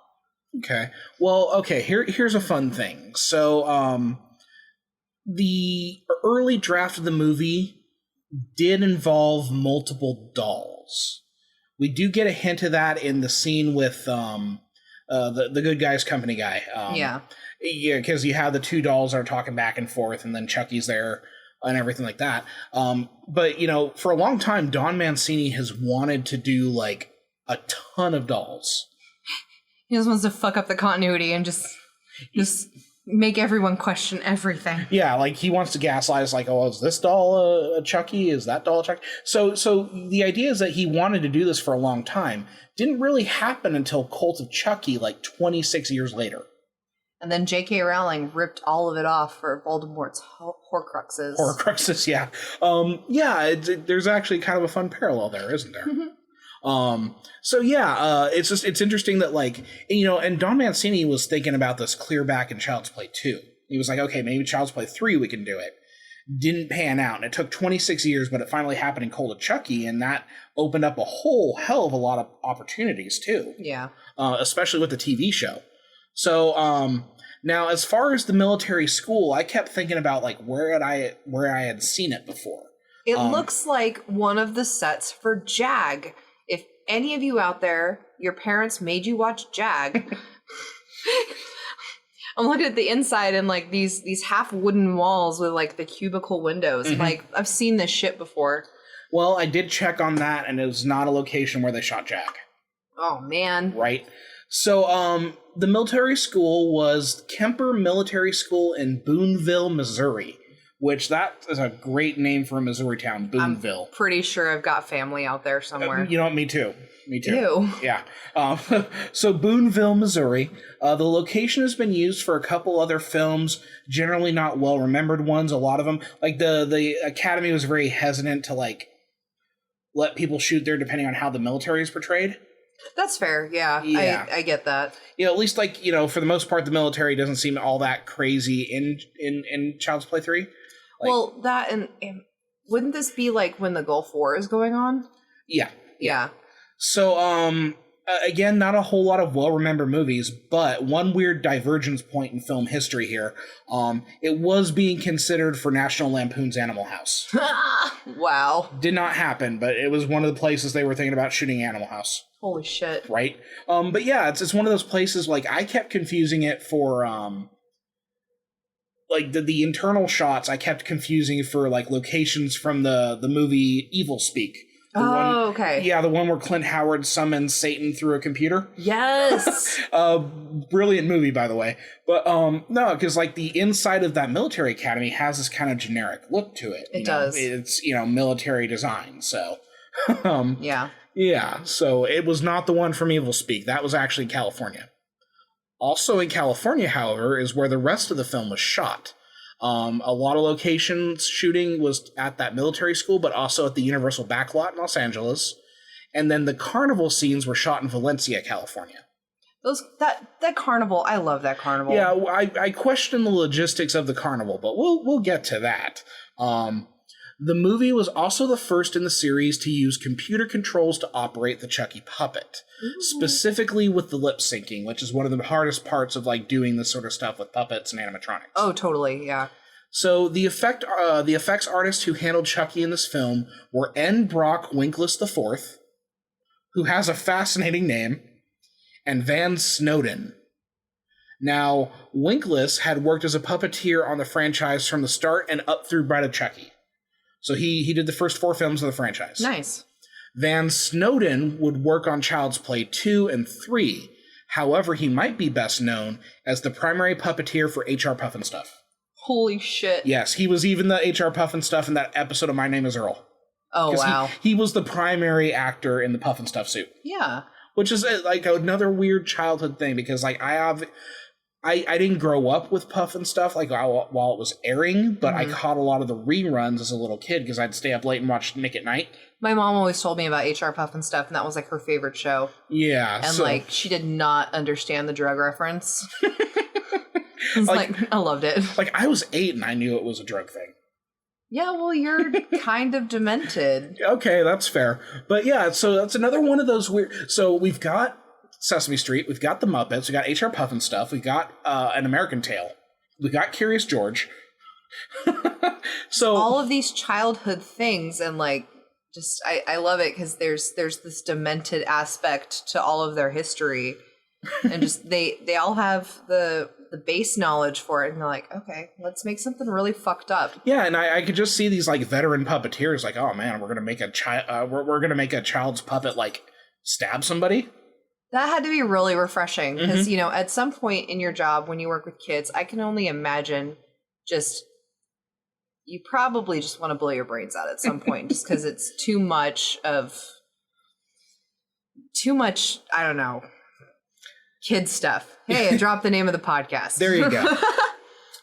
Okay. Well, okay, here's a fun thing. So, the early draft of the movie did involve multiple dolls. We do get a hint of that in the scene with the good guys company guy. Yeah, because you have the two dolls that are talking back and forth, and then Chucky's there and everything like that. But for a long time, Don Mancini has wanted to do like a ton of dolls. He just wants to fuck up the continuity and just make everyone question everything. Yeah, like he wants to gaslight us, like, oh, is this doll a Chucky? Is that doll a Chucky? So the idea is that he wanted to do this for a long time. Didn't really happen until Cult of Chucky, like 26 years later. And then J.K. Rowling ripped all of it off for Voldemort's Horcruxes. Horcruxes, yeah. There's actually kind of a fun parallel there, isn't there? It's interesting that, like, and Don Mancini was thinking about this clear back in Child's Play 2. He was like, okay, maybe Child's Play 3 we can do it. didn't pan out. And it took 26 years, but it finally happened in Cult of Chucky, and that opened up a whole hell of a lot of opportunities, too. Yeah. Especially with the TV show. So, now, as far as the military school, I kept thinking about, like, where I had seen it before. It looks like one of the sets for Jag. If any of you out there, your parents made you watch Jag... I'm looking at the inside and like these half wooden walls with like the cubicle windows. Mm-hmm. Like, I've seen this shit before. Well, I did check on that, and it was not a location where they shot Jag. Oh, man. Right. So, the military school was Kemper Military School in Boonville, Missouri, which that is a great name for a Missouri town, Boonville. I'm pretty sure I've got family out there somewhere. You know what? Me too. Me too. Ew. Yeah. So Boonville, Missouri. The location has been used for a couple other films, generally not well-remembered ones, a lot of them. Like, the Academy was very hesitant to, like, let people shoot there depending on how the military is portrayed. That's fair, yeah. I get that. You know, at least, like, you know, for the most part, the military doesn't seem all that crazy in Child's Play 3. Like, well, that and wouldn't this be, like, when the Gulf War is going on? Yeah. So, again, not a whole lot of well-remembered movies, but one weird divergence point in film history here. It was being considered for National Lampoon's Animal House. Wow. Did not happen, but it was one of the places they were thinking about shooting Animal House. Holy shit. Right? But yeah, it's one of those places, like, I kept confusing it for, like, the internal shots, I kept confusing for, like, locations from the movie Evil Speak. Okay. Yeah, the one where Clint Howard summons Satan through a computer. Yes. Brilliant movie, by the way. But no, because like the inside of that military academy has this kind of generic look to it. It does. It's, you know, military design. So yeah. Yeah. So it was not the one from Evil Speak. That was actually California. Also in California, however, is where the rest of the film was shot. A lot of locations shooting was at that military school, but also at the Universal Backlot in Los Angeles. And then the carnival scenes were shot in Valencia, California. That carnival, I love that carnival. Yeah, I question the logistics of the carnival, but we'll get to that. The movie was also the first in the series to use computer controls to operate the Chucky puppet, specifically with the lip syncing, which is one of the hardest parts of like doing this sort of stuff with puppets and animatronics. Oh, totally, yeah. So the effects artists who handled Chucky in this film were N. Brock Winkless IV, who has a fascinating name, and Van Snowden. Now, Winkless had worked as a puppeteer on the franchise from the start and up through Bride of Chucky. So he did the first 4 films of the franchise. Nice. Van Snowden would work on Child's Play 2 and 3. However, he might be best known as the primary puppeteer for HR Pufnstuf. Holy shit. Yes, he was even the HR Pufnstuf in that episode of My Name is Earl. Oh, wow. He was the primary actor in the Pufnstuf suit. Yeah. Which is like another weird childhood thing because like I didn't grow up with Pufnstuf like while it was airing, but I caught a lot of the reruns as a little kid because I'd stay up late and watch Nick at Night. My mom always told me about HR Pufnstuf, and that was like her favorite show. Yeah. And like she did not understand the drug reference. I loved it. Like I was 8 and I knew it was a drug thing. Yeah, well, you're kind of demented. Okay, that's fair. But yeah, so that's another one of those weird... So we've got Sesame Street, we've got the Muppets, we've got HR Pufnstuf, we've got An American Tail, we've got Curious George. So all of these childhood things, and like, just I love it because there's this demented aspect to all of their history, and just they all have the base knowledge for it, and they're like, okay, let's make something really fucked up. Yeah, and I could just see these like veteran puppeteers like, oh man, we're gonna make a we're gonna make a child's puppet like stab somebody. That had to be really refreshing because you know, at some point in your job when you work with kids, I can only imagine just you probably just want to blow your brains out at some point just because it's too much. I don't know. Kid stuff. Hey, I dropped the name of the podcast. There you go.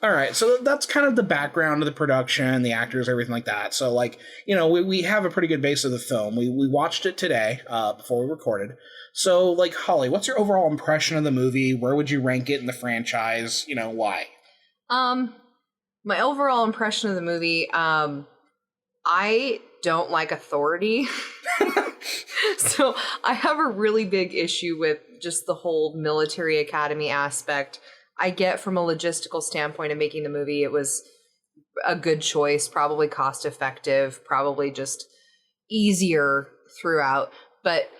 All right, so that's kind of the background of the production, the actors, everything like that. So, like, you know, we have a pretty good base of the film. We watched it today before we recorded. So, like, Holly, what's your overall impression of the movie? Where would you rank it in the franchise? You know, why? My My overall impression of the movie, I don't like authority. So I have a really big issue with just the whole military academy aspect. I get from a logistical standpoint of making the movie, it was a good choice, probably cost effective, probably just easier throughout. But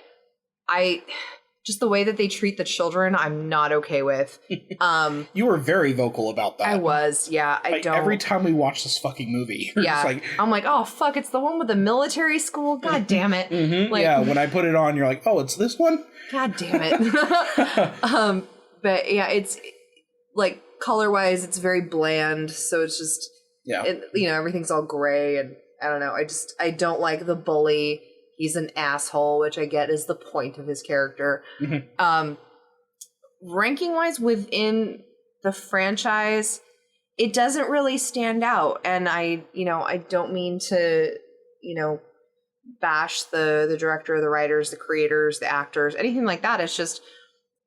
just the way that they treat the children, I'm not okay with. You were very vocal about that. I was, yeah. Every time we watch this fucking movie, I'm like, oh fuck, it's the one with the military school. God damn it. Mm-hmm. Yeah, when I put it on, you're like, oh, it's this one. God damn it. But yeah, it's like color wise, it's very bland. So it's just, everything's all gray, and I don't know. I don't like the bully. He's an asshole, which I get is the point of his character. Mm-hmm. Ranking wise within the franchise, it doesn't really stand out. And I don't mean to, bash the director, the writers, the creators, the actors, anything like that. It's just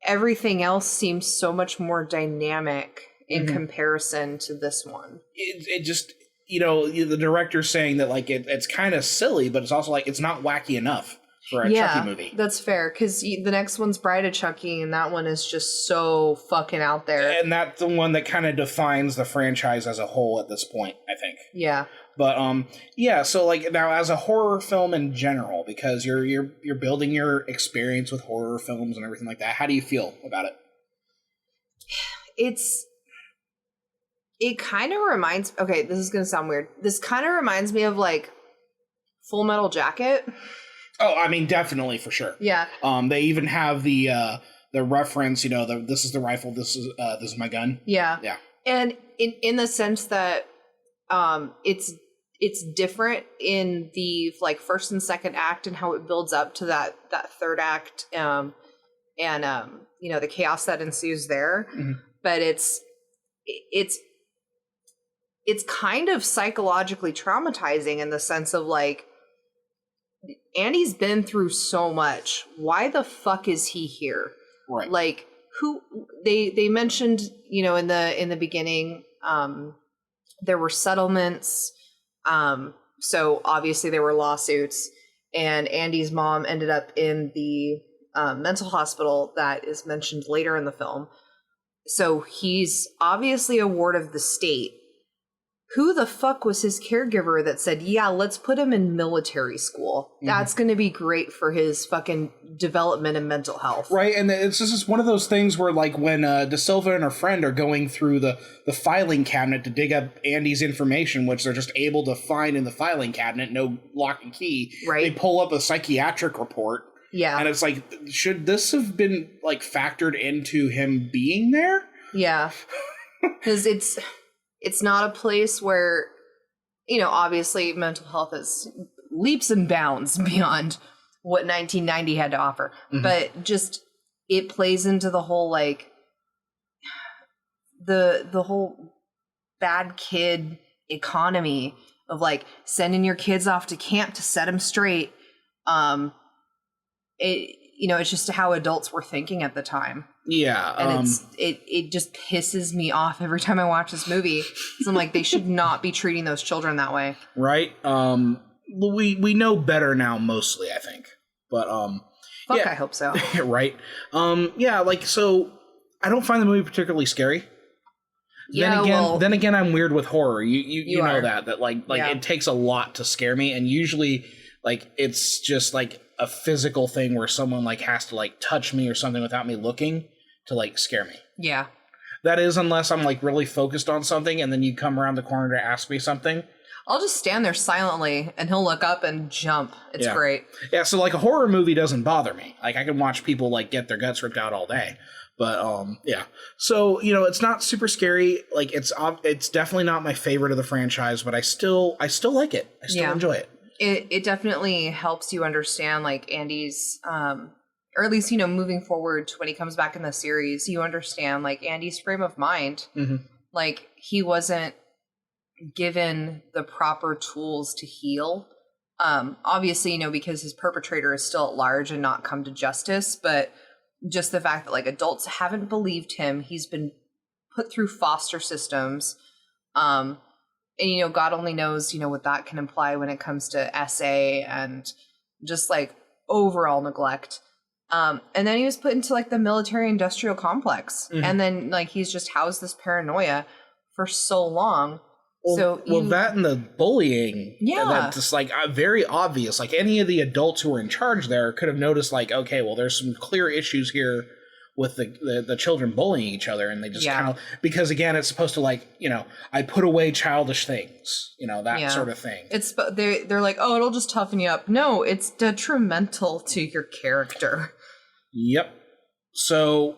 everything else seems so much more dynamic in comparison to this one. It just... the director's saying that like it's kind of silly, but it's also like it's not wacky enough for a Chucky movie. That's fair, because the next one's Bride of Chucky, and that one is just so fucking out there. And that's the one that kind of defines the franchise as a whole at this point, I think. Yeah. But so like now as a horror film in general, because you're building your experience with horror films and everything like that, how do you feel about it? It kind of reminds... Okay, this is going to sound weird. This kind of reminds me of, like, Full Metal Jacket. Oh, I mean, definitely, for sure. Yeah. They even have the reference, this is the rifle, this is my gun. Yeah. Yeah. And in the sense that it's different in the, like, first and second act and how it builds up to that third act and the chaos that ensues there. Mm-hmm. But it's kind of psychologically traumatizing in the sense of like, Andy's been through so much. Why the fuck is he here? Right. Like they mentioned, in the beginning, there were settlements. So obviously there were lawsuits, and Andy's mom ended up in the mental hospital that is mentioned later in the film. So he's obviously a ward of the state. Who the fuck was his caregiver that said, yeah, let's put him in military school? Mm-hmm. That's going to be great for his fucking development and mental health. Right, and it's just one of those things where, like, when De Silva and her friend are going through the filing cabinet to dig up Andy's information, which they're just able to find in the filing cabinet, no lock and key, right. They pull up a psychiatric report. Yeah. And it's like, should this have been, like, factored into him being there? Yeah. Because it's not a place where, obviously mental health is leaps and bounds beyond what 1990 had to offer. Mm-hmm. But just, it plays into the whole, like, the whole bad kid economy of, like, sending your kids off to camp to set them straight. It's just how adults were thinking at the time. Yeah. And it just pisses me off every time I watch this movie. So I'm like, they should not be treating those children that way. Right. We know better now, mostly, I think. But Fuck, I hope so. Right. So I don't find the movie particularly scary. Yeah, then again, I'm weird with horror. You know are. that it takes a lot to scare me, and usually like it's just like a physical thing where someone like has to like touch me or something without me looking to like scare me. Yeah. That is, unless I'm like really focused on something and then you come around the corner to ask me something. I'll just stand there silently and he'll look up and jump. It's great. Yeah, so like a horror movie doesn't bother me. Like I can watch people like get their guts ripped out all day. But yeah. So, it's not super scary. Like it's definitely not my favorite of the franchise, but I still like it. I still enjoy it. It definitely helps you understand like Andy's or at least, moving forward to when he comes back in the series, you understand like Andy's frame of mind. Mm-hmm. Like he wasn't given the proper tools to heal. Obviously, because his perpetrator is still at large and not come to justice, but just the fact that like adults haven't believed him, he's been put through foster systems. And, God only knows, what that can imply when it comes to SA and just, like, overall neglect. And then he was put into, like, the military-industrial complex. Mm-hmm. And then, like, he's just housed this paranoia for so long. Well, that and the bullying, that's just, like, very obvious. Like, any of the adults who were in charge there could have noticed, like, okay, well, there's some clear issues here with the children bullying each other, and they just kind of, because, again, it's supposed to, like, I put away childish things, that sort of thing. They're like, oh, it'll just toughen you up. No, it's detrimental to your character. Yep. So,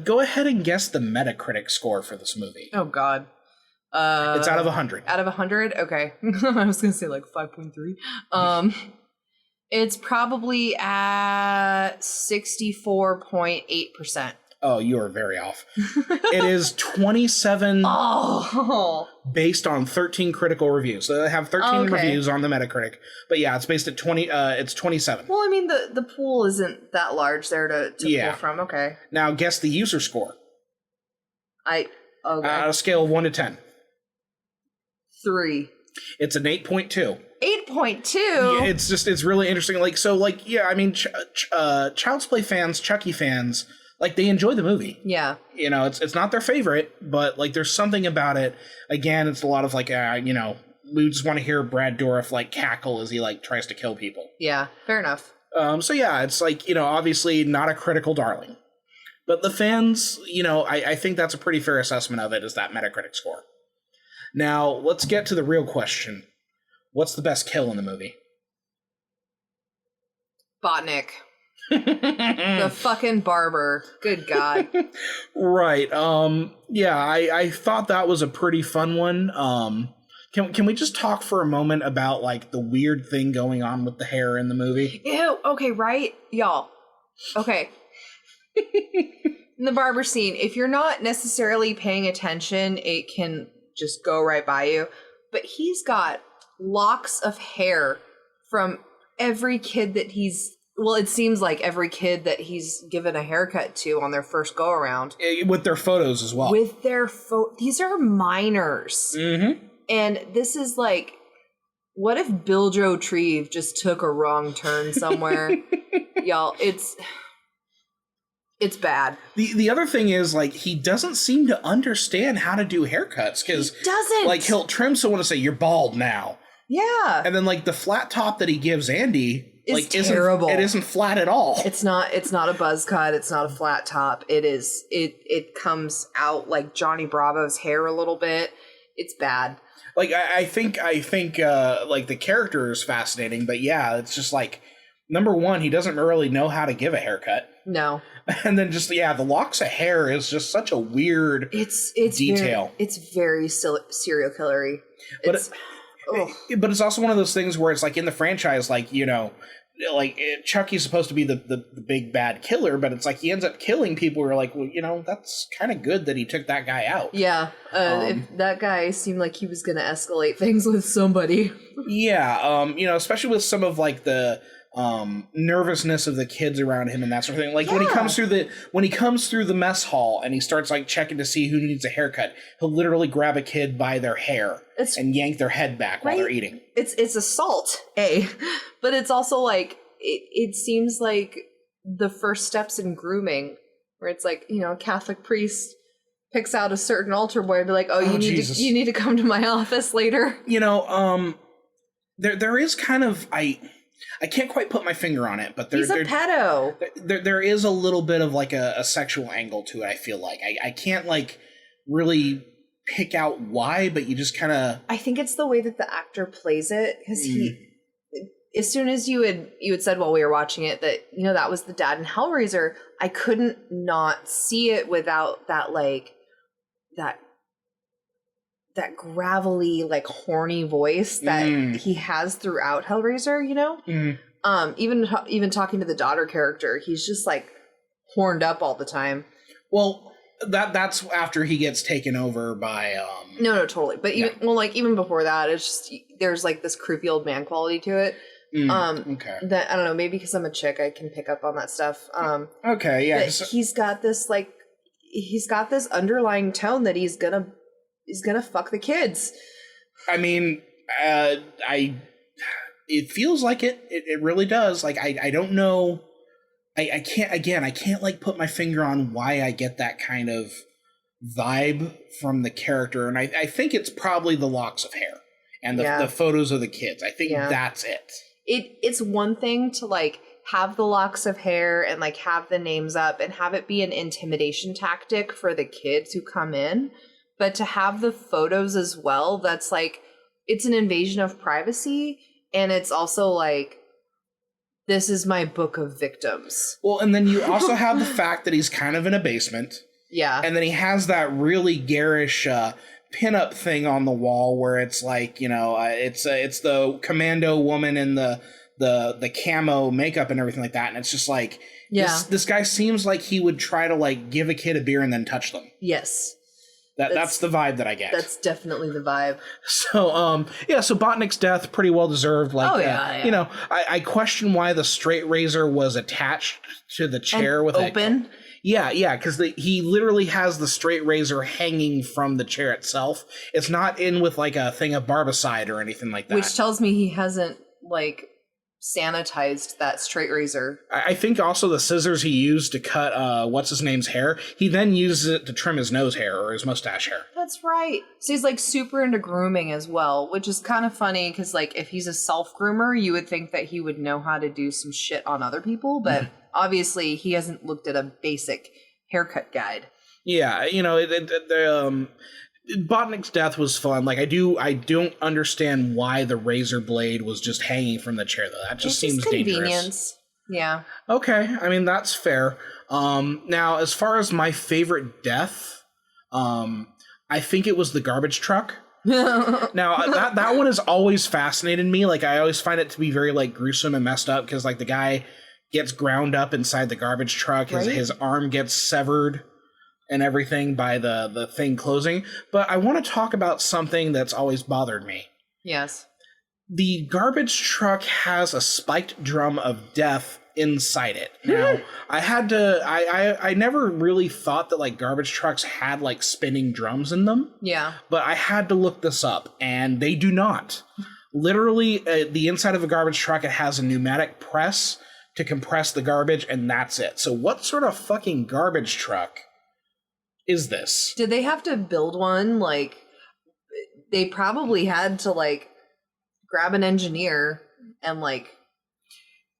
go ahead and guess the Metacritic score for this movie. Oh, God. It's out of 100. Out of 100? Okay. I was going to say like 5.3. It's probably at 64.8%. Oh, you are very off. It is 27 based on 13 critical reviews. So they have 13 reviews on the Metacritic. But yeah, it's based at 20 it's 27. Well, I mean the pool isn't that large there to pull from. Okay. Now guess the user score. On a scale of 1 to 10. 3. It's an 8.2. 8.2? It's really interesting. Like, so, like, yeah, I mean, Child's Play fans, Chucky fans, like, they enjoy the movie. Yeah. It's not their favorite, but, like, there's something about it. Again, it's a lot of, like, we just want to hear Brad Dourif, like, cackle as he, like, tries to kill people. Yeah, fair enough. So, yeah, it's, like, obviously not a critical darling. But the fans, I think that's a pretty fair assessment of it, is that Metacritic score. Now, let's get to the real question. What's the best kill in the movie? Botnick. The fucking barber. Good God. Right. Yeah, I thought that was a pretty fun one. Can we just talk for a moment about, like, the weird thing going on with the hair in the movie? Ew, okay, right? Y'all. Okay. In the barber scene, if you're not necessarily paying attention, it can just go right by you. But he's got locks of hair from every kid that it seems like every kid that he's given a haircut to on their first go around. With their photos as well. These are minors. Mm-hmm. And this is like, what if Bill Joe Treve just took a wrong turn somewhere? Y'all, it's bad. The other thing is, like, he doesn't seem to understand how to do haircuts, because he doesn't. Like, he'll trim someone and say, "You're bald now." Yeah. And then, like, the flat top that he gives Andy is terrible. It isn't flat at all. It's not a buzz cut. It's not a flat top. It comes out like Johnny Bravo's hair a little bit. It's bad. Like, I think like, the character is fascinating, but yeah, it's just like, number one, he doesn't really know how to give a haircut. No. And then just, the locks of hair is just such a weird detail. It's very serial killery. But it's also one of those things where it's like, in the franchise, like, Chucky's supposed to be the big bad killer, but it's like he ends up killing people who are like, well, that's kind of good that he took that guy out. Yeah. If that guy seemed like he was going to escalate things with somebody. Yeah. Especially with some of, like, the nervousness of the kids around him and that sort of thing. Like, when he comes through the mess hall and he starts, like, checking to see who needs a haircut, he'll literally grab a kid by their hair and yank their head back while they're eating. It's assault, but it's also like it seems like the first steps in grooming, where it's like, a Catholic priest picks out a certain altar boy and be like, you need to come to my office later. There is kind of I can't quite put my finger on it, but he's a pedo. There is a little bit of, like, a sexual angle to it, I feel like. I can't, like, really pick out why, but you just kind of... I think it's the way that the actor plays it, because as soon as you had said while we were watching it that, that was the dad in Hellraiser, I couldn't not see it without that, like, that gravelly, like, horny voice that he has throughout Hellraiser, even talking to the daughter character, he's just, like, horned up all the time. Well, that's after he gets taken over by No, totally. But even before that, it's just, there's, like, this creepy old man quality to it. Okay. That, I don't know, maybe because I'm a chick, I can pick up on that stuff. Okay, yeah. He's got this underlying tone that he's gonna fuck the kids. I mean, it feels like it. It really does. Like, I don't know. I can't like put my finger on why I get that kind of vibe from the character. And I think it's probably the locks of hair and the photos of the kids. I think that's it. It's one thing to like have the locks of hair and like have the names up and have it be an intimidation tactic for the kids who come in. But to have the photos as well, that's like, it's an invasion of privacy. And it's also like, this is my book of victims. Well, and then you also have the fact that he's kind of in a basement. Yeah. And then he has that really garish pinup thing on the wall where it's like, you know, it's the commando woman in the camo makeup and everything like that. And it's just like, this guy seems like he would try to like give a kid a beer and then touch them. Yes. That's the vibe that I get. That's definitely the vibe. So, so Botnick's death, pretty well deserved. Like, you know, I question why the straight razor was attached to the chair and with open. Yeah, because he literally has the straight razor hanging from the chair itself. It's not in with like a thing of barbicide or anything like that. Which tells me he hasn't like sanitized that straight razor. I think also the scissors he used to cut what's his name's hair, he then uses it to trim his nose hair or his mustache hair. That's right. So he's like super into grooming as well, which is kind of funny because like if he's a self groomer, you would think that he would know how to do some shit on other people, but obviously he hasn't looked at a basic haircut guide. Yeah, you know, Botnick's death was fun. Like I don't understand why the razor blade was just hanging from the chair though. That just seems dangerous. Yeah. Okay, I mean that's fair. Now as far as my favorite death, I think it was the garbage truck. Now that one has always fascinated me. Like I always find it to be very like gruesome and messed up because like the guy gets ground up inside the garbage truck, his arm gets severed and everything by the thing closing. But I want to talk about something that's always bothered me. Yes. The garbage truck has a spiked drum of death inside it. Now, I never really thought that like garbage trucks had like spinning drums in them. Yeah. But I had to look this up and they do not. Literally, the inside of a garbage truck, it has a pneumatic press to compress the garbage and that's it. So what sort of fucking garbage truck is this? Did they have to build one? Like, they probably had to, like, grab an engineer and, like...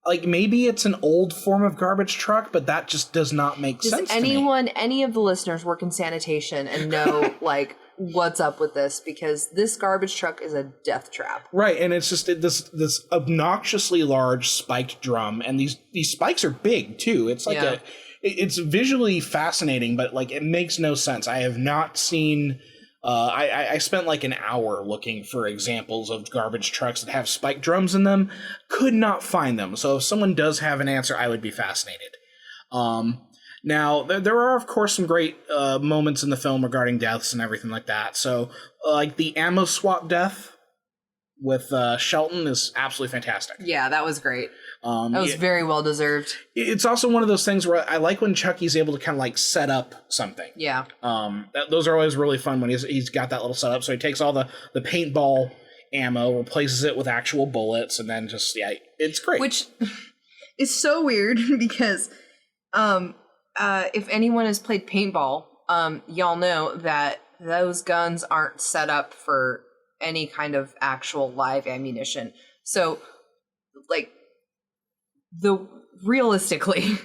Like, maybe it's an old form of garbage truck, but that just does not make sense to me. Does any of the listeners work in sanitation and know, like, what's up with this? Because this garbage truck is a death trap. Right, and it's just this obnoxiously large spiked drum, and these spikes are big, too. It's like it's visually fascinating, but like it makes no sense. I have not seen. I spent like an hour looking for examples of garbage trucks that have spiked drums in them. Could not find them. So if someone does have an answer, I would be fascinated. Now there are of course some great moments in the film regarding deaths and everything like that. So like the ammo swap death with Shelton is absolutely fantastic. Yeah, that was great. That was very well deserved. It's also one of those things where I like when Chucky's able to kind of like set up something. Yeah. Those are always really fun when he's got that little setup. So he takes all the paintball ammo, replaces it with actual bullets, and then just it's great. Which is so weird because if anyone has played paintball, y'all know that those guns aren't set up for any kind of actual live ammunition. So like realistically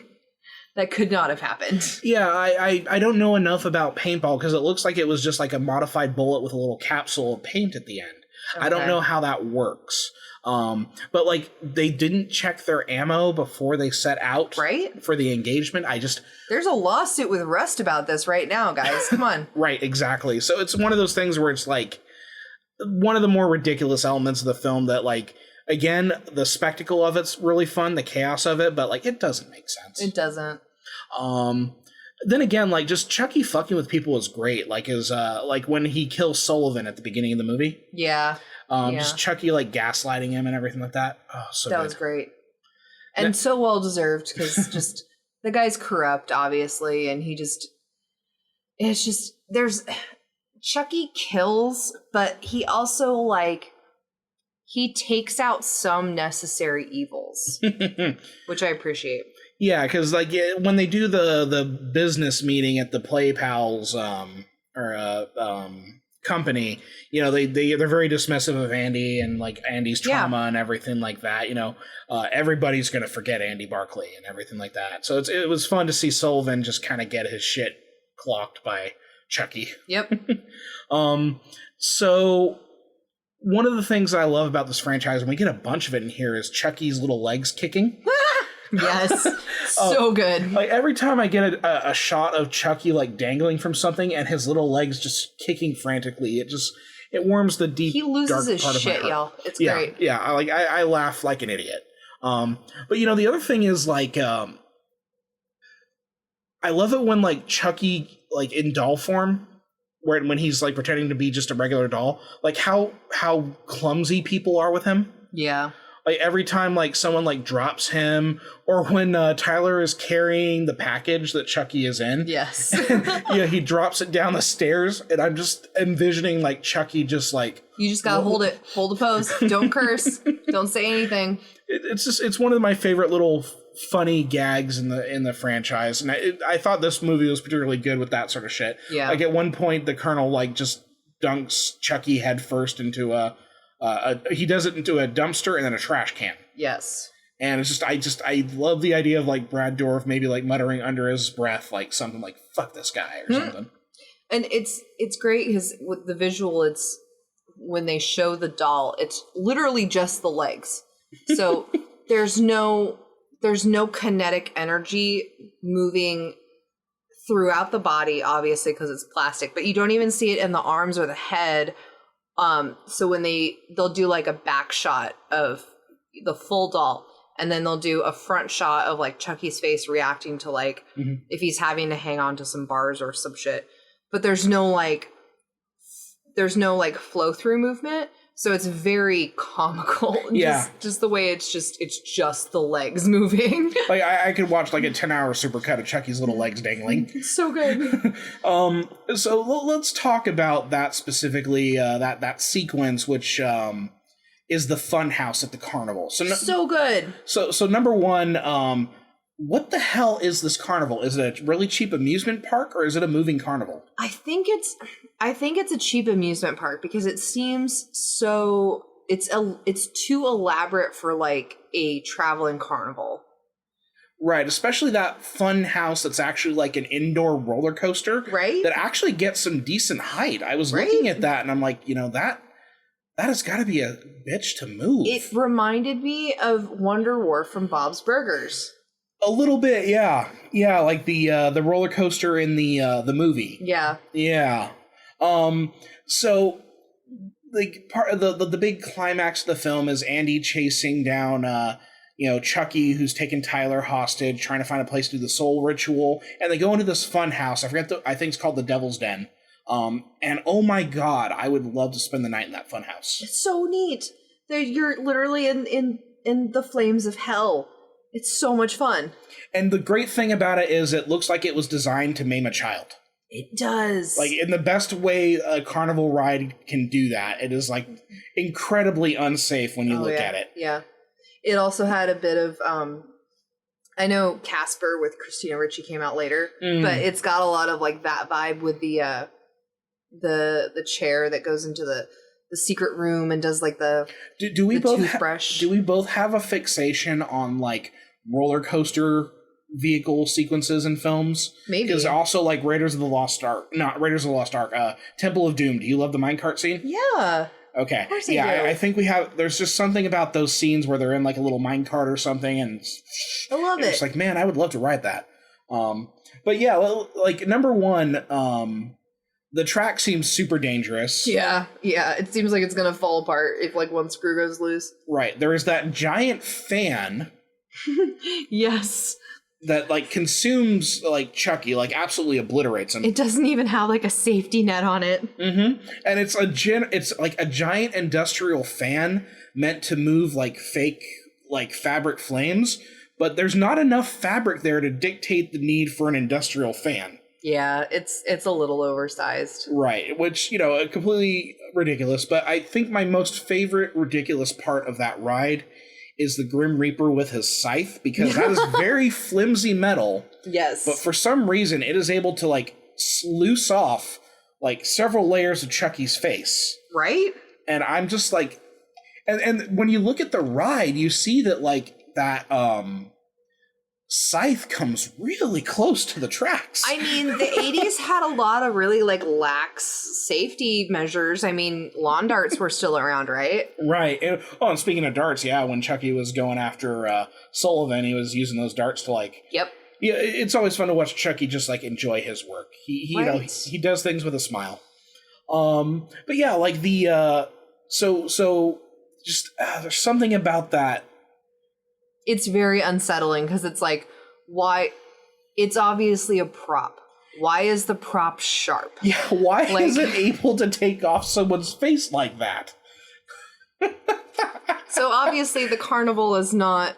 that could not have happened. Yeah, I don't know enough about paintball because it looks like it was just like a modified bullet with a little capsule of paint at the end. Okay. I don't know how that works. But like they didn't check their ammo before they set out for the engagement. There's a lawsuit with Rust about this right now, guys. Come on. Right, exactly. So it's one of those things where it's like one of the more ridiculous elements of the film that like, again, the spectacle of it's really fun, the chaos of it, but like it doesn't make sense. It doesn't. Then again, like just Chucky fucking with people is great. Like like when he kills Sullivan at the beginning of the movie. Yeah. Just Chucky like gaslighting him and everything like that. Oh, so that good. was great. And so well deserved because just the guy's corrupt, obviously, and it's just Chucky kills, but he also, like, he takes out some necessary evils, which I appreciate. Yeah, because like when they do the business meeting at the Play Pals company, you know, they're very dismissive of Andy and like Andy's trauma and everything like that. You know, everybody's gonna forget Andy Barclay and everything like that. So it was fun to see Sullivan just kind of get his shit clocked by Chucky. Yep. So one of the things I love about this franchise, and we get a bunch of it in here, is Chucky's little legs kicking. Yes. So good. Like every time I get a shot of Chucky like dangling from something and his little legs just kicking frantically, it warms the deep, he loses dark his part of my shit, heart. y'all. It's yeah, great. Yeah, I laugh like an idiot. But you know, the other thing is like I love it when like Chucky like in doll form, when he's like pretending to be just a regular doll, like how clumsy people are with him. Yeah. Like every time like someone like drops him, or when Tyler is carrying the package that Chucky is in. Yes. Yeah, he drops it down the stairs, and I'm just envisioning like Chucky just like, you just gotta hold the pose, don't curse, don't say anything. It's one of my favorite little funny gags in the franchise, and I thought this movie was particularly good with that sort of shit. Yeah. Like at one point the Colonel like just dunks Chucky head first into he does it into a dumpster and then a trash can. Yes. And it's just I love the idea of like Brad Dourif maybe like muttering under his breath like something like "fuck this guy" or something. And it's great because with the visual, it's when they show the doll, it's literally just the legs. So there's no kinetic energy moving throughout the body, obviously because it's plastic, but you don't even see it in the arms or the head. So when they'll do like a back shot of the full doll, and then they'll do a front shot of like Chucky's face reacting to like if he's having to hang on to some bars or some shit. But there's no like flow through movement, so it's very comical. Yeah, just the way it's just the legs moving. Like I could watch like a 10-hour supercut of Chucky's little legs dangling. It's so good. So let's talk about that specifically. That sequence, which is the fun house at the carnival. So good. So number one, what the hell is this carnival? Is it a really cheap amusement park, or is it a moving carnival? I think it's a cheap amusement park because it seems so it's too elaborate for like a traveling carnival. Right, especially that fun house that's actually like an indoor roller coaster. Right. That actually gets some decent height. I was looking at that and I'm like, you know, that has got to be a bitch to move. It reminded me of Wonder Wharf from Bob's Burgers. A little bit, yeah. Yeah, like the roller coaster in the movie. Yeah. Yeah. So like part of the big climax of the film is Andy chasing down Chucky, who's taken Tyler hostage, trying to find a place to do the soul ritual, and they go into this fun house. I think it's called the Devil's Den. And oh my god, I would love to spend the night in that fun house. It's so neat. You're literally in the flames of hell. It's so much fun. And the great thing about it is it looks like it was designed to maim a child. It does. Like in the best way a carnival ride can do that. It is like incredibly unsafe when you look at it. Yeah. It also had a bit of I know Casper with Christina Ricci came out later, but it's got a lot of like that vibe with the chair that goes into the secret room and does like the toothbrush. Do we both have a fixation on like roller coaster vehicle sequences in films? Maybe. Because also like Raiders of the Lost Ark, Temple of Doom. Do you love the minecart scene? Yeah. Okay. Of course I do. I think we have. There's just something about those scenes where they're in like a little minecart or something, and I love it. It's like, man, I would love to ride that. But yeah, like number one, the track seems super dangerous. Yeah. It seems like it's gonna fall apart if like one screw goes loose. Right. There is that giant fan. Yes. That like consumes like Chucky, like absolutely obliterates him. It doesn't even have like a safety net on it. Mm-hmm. And it's like a giant industrial fan meant to move like fake like fabric flames, but there's not enough fabric there to dictate the need for an industrial fan. Yeah, it's a little oversized. Right, which, completely ridiculous. But I think my most favorite ridiculous part of that ride is the Grim Reaper with his scythe, because that is very flimsy metal. Yes. But for some reason, it is able to, loose off, several layers of Chucky's face. Right? And I'm just like... And when you look at the ride, you see that, that scythe comes really close to the tracks. I mean, the 80s had a lot of really, lax safety measures. I mean, lawn darts were still around, right? Right. And speaking of darts, when Chucky was going after Sullivan, he was using those darts to, Yep. Yeah, it's always fun to watch Chucky just, enjoy his work. He right. He does things with a smile. But yeah, just there's something about that. It's very unsettling because it's why? It's obviously a prop. Why is the prop sharp? Yeah, why is it able to take off someone's face like that? So obviously the carnival is not,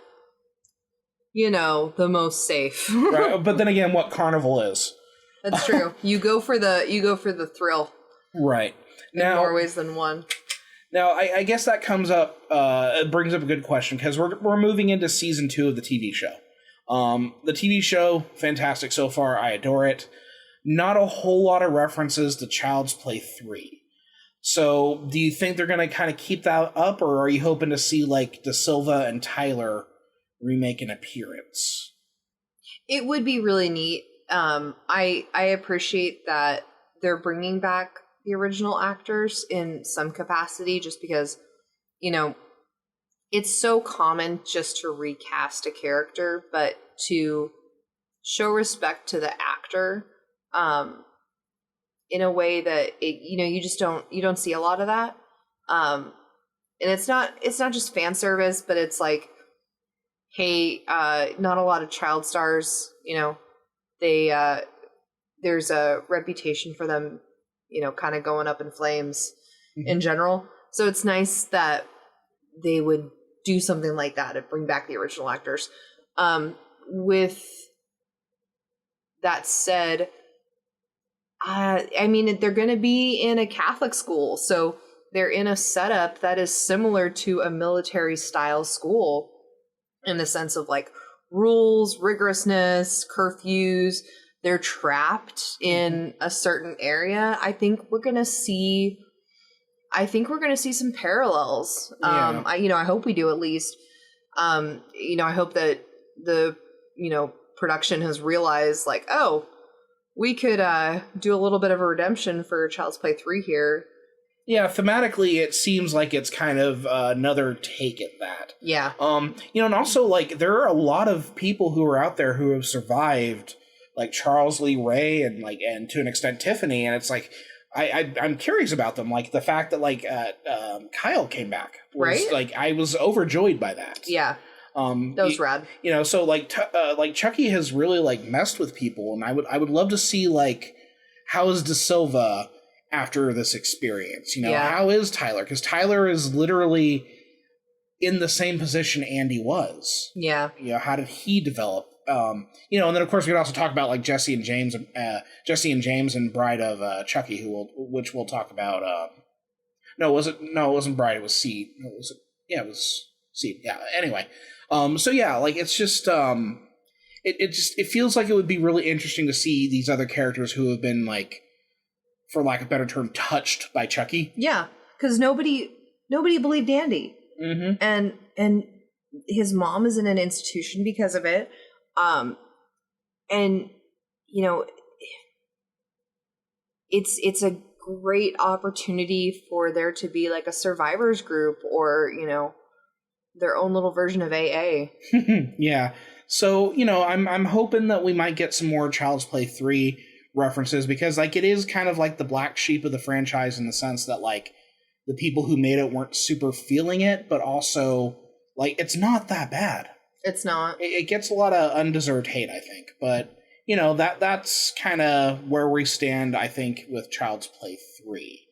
the most safe. Right, but then again, what carnival is? That's true. You go for the thrill. Right. In more ways than one. Now, I guess that comes up, it brings up a good question, because we're moving into season 2 of the TV show. The TV show, fantastic so far. I adore it. Not a whole lot of references to Child's Play 3. So, do you think they're going to kind of keep that up, or are you hoping to see, De Silva and Tyler remake an appearance? It would be really neat. I appreciate that they're bringing back the original actors in some capacity, just because, it's so common just to recast a character, but to show respect to the actor, in a way that you don't see a lot of that. And it's not just fan service, but it's hey, not a lot of child stars, they, there's a reputation for them, kind of going up in flames in general. So it's nice that they would do something like that and bring back the original actors. With that said, I mean, they're going to be in a Catholic school, so they're in a setup that is similar to a military style school in the sense of rules, rigorousness, curfews. They're trapped in a certain area. I think we're gonna see some parallels. Yeah. I hope we do at least. I hope that the production has realized we could do a little bit of a redemption for Child's Play 3 here. Yeah, thematically, it seems like it's kind of another take at that. Yeah. And also, there are a lot of people who are out there who have survived, Charles Lee Ray and to an extent Tiffany, and it's I'm curious about them. The fact that Kyle came back was right? I was overjoyed by that. Yeah. That was rad. So Chucky has really messed with people, and I would love to see how is De Silva after this experience? How is Tyler? Because Tyler is literally in the same position Andy was. Yeah. How did he develop? And then of course we could also talk about Jesse and James and Bride of Chucky, which we'll talk about. It wasn't Bride, it was Seed. It was Seed. Yeah. Anyway, it's just it feels like it would be really interesting to see these other characters who have been for lack of a better term, touched by Chucky. Yeah, because nobody believed Andy, and his mom is in an institution because of it. It's a great opportunity for there to be a survivors group or, their own little version of AA. Yeah. So, I'm hoping that we might get some more Child's Play 3 references, because it is kind of the black sheep of the franchise in the sense that the people who made it weren't super feeling it, but also it's not that bad. It's not. It gets a lot of undeserved hate, I think. But, that's kind of where we stand, I think, with Child's Play 3.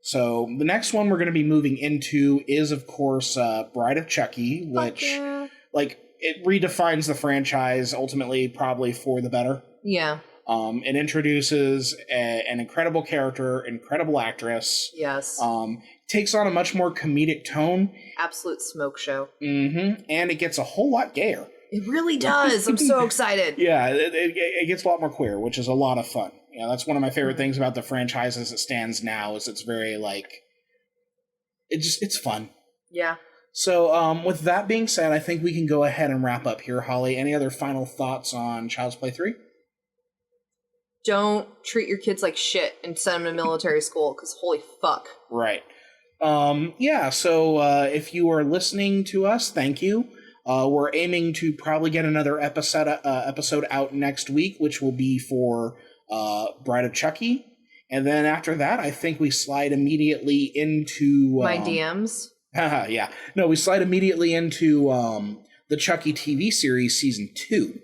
So the next one we're going to be moving into is, of course, Bride of Chucky, which, it redefines the franchise, ultimately, probably for the better. Yeah. It introduces an incredible character, incredible actress. Yes. Takes on a much more comedic tone. Absolute smoke show. Mm-hmm. And it gets a whole lot gayer. It really does. I'm so excited. Yeah, it gets a lot more queer, which is a lot of fun. You know, that's one of my favorite things about the franchise as it stands now, is it's very, like, it's fun. Yeah. So, with that being said, I think we can go ahead and wrap up here, Holly. Any other final thoughts on Child's Play 3? Don't treat your kids like shit and send them to military school, because holy fuck. Right. So if you are listening to us, thank you. We're aiming to probably get another episode out next week, which will be for Bride of Chucky. And then after that, I think we slide immediately into... my DMs? Yeah. No, we slide immediately into the Chucky TV series Season 2.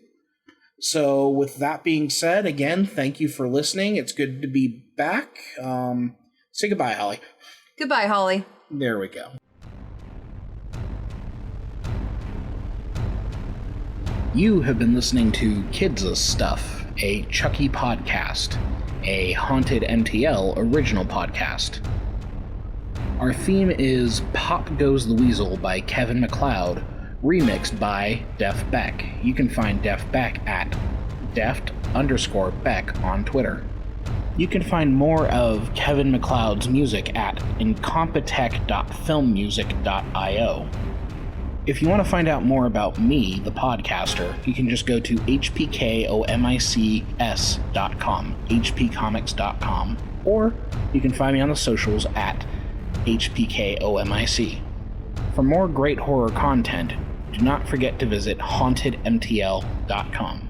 So with that being said, again, thank you for listening. It's good to be back. Say goodbye, Holly. Goodbye, Holly. There we go. You have been listening to Kids' Stuff, a Chucky podcast, a HauntedMTL original podcast. Our theme is Pop Goes the Weasel by Kevin MacLeod, remixed by Def Beck. You can find Def Beck at deft_Beck on Twitter. You can find more of Kevin MacLeod's music at incompetech.filmmusic.io. If you want to find out more about me, the podcaster, you can just go to hpkomics.com, hpcomics.com, or you can find me on the socials at hpkomic. For more great horror content, do not forget to visit HauntedMTL.com.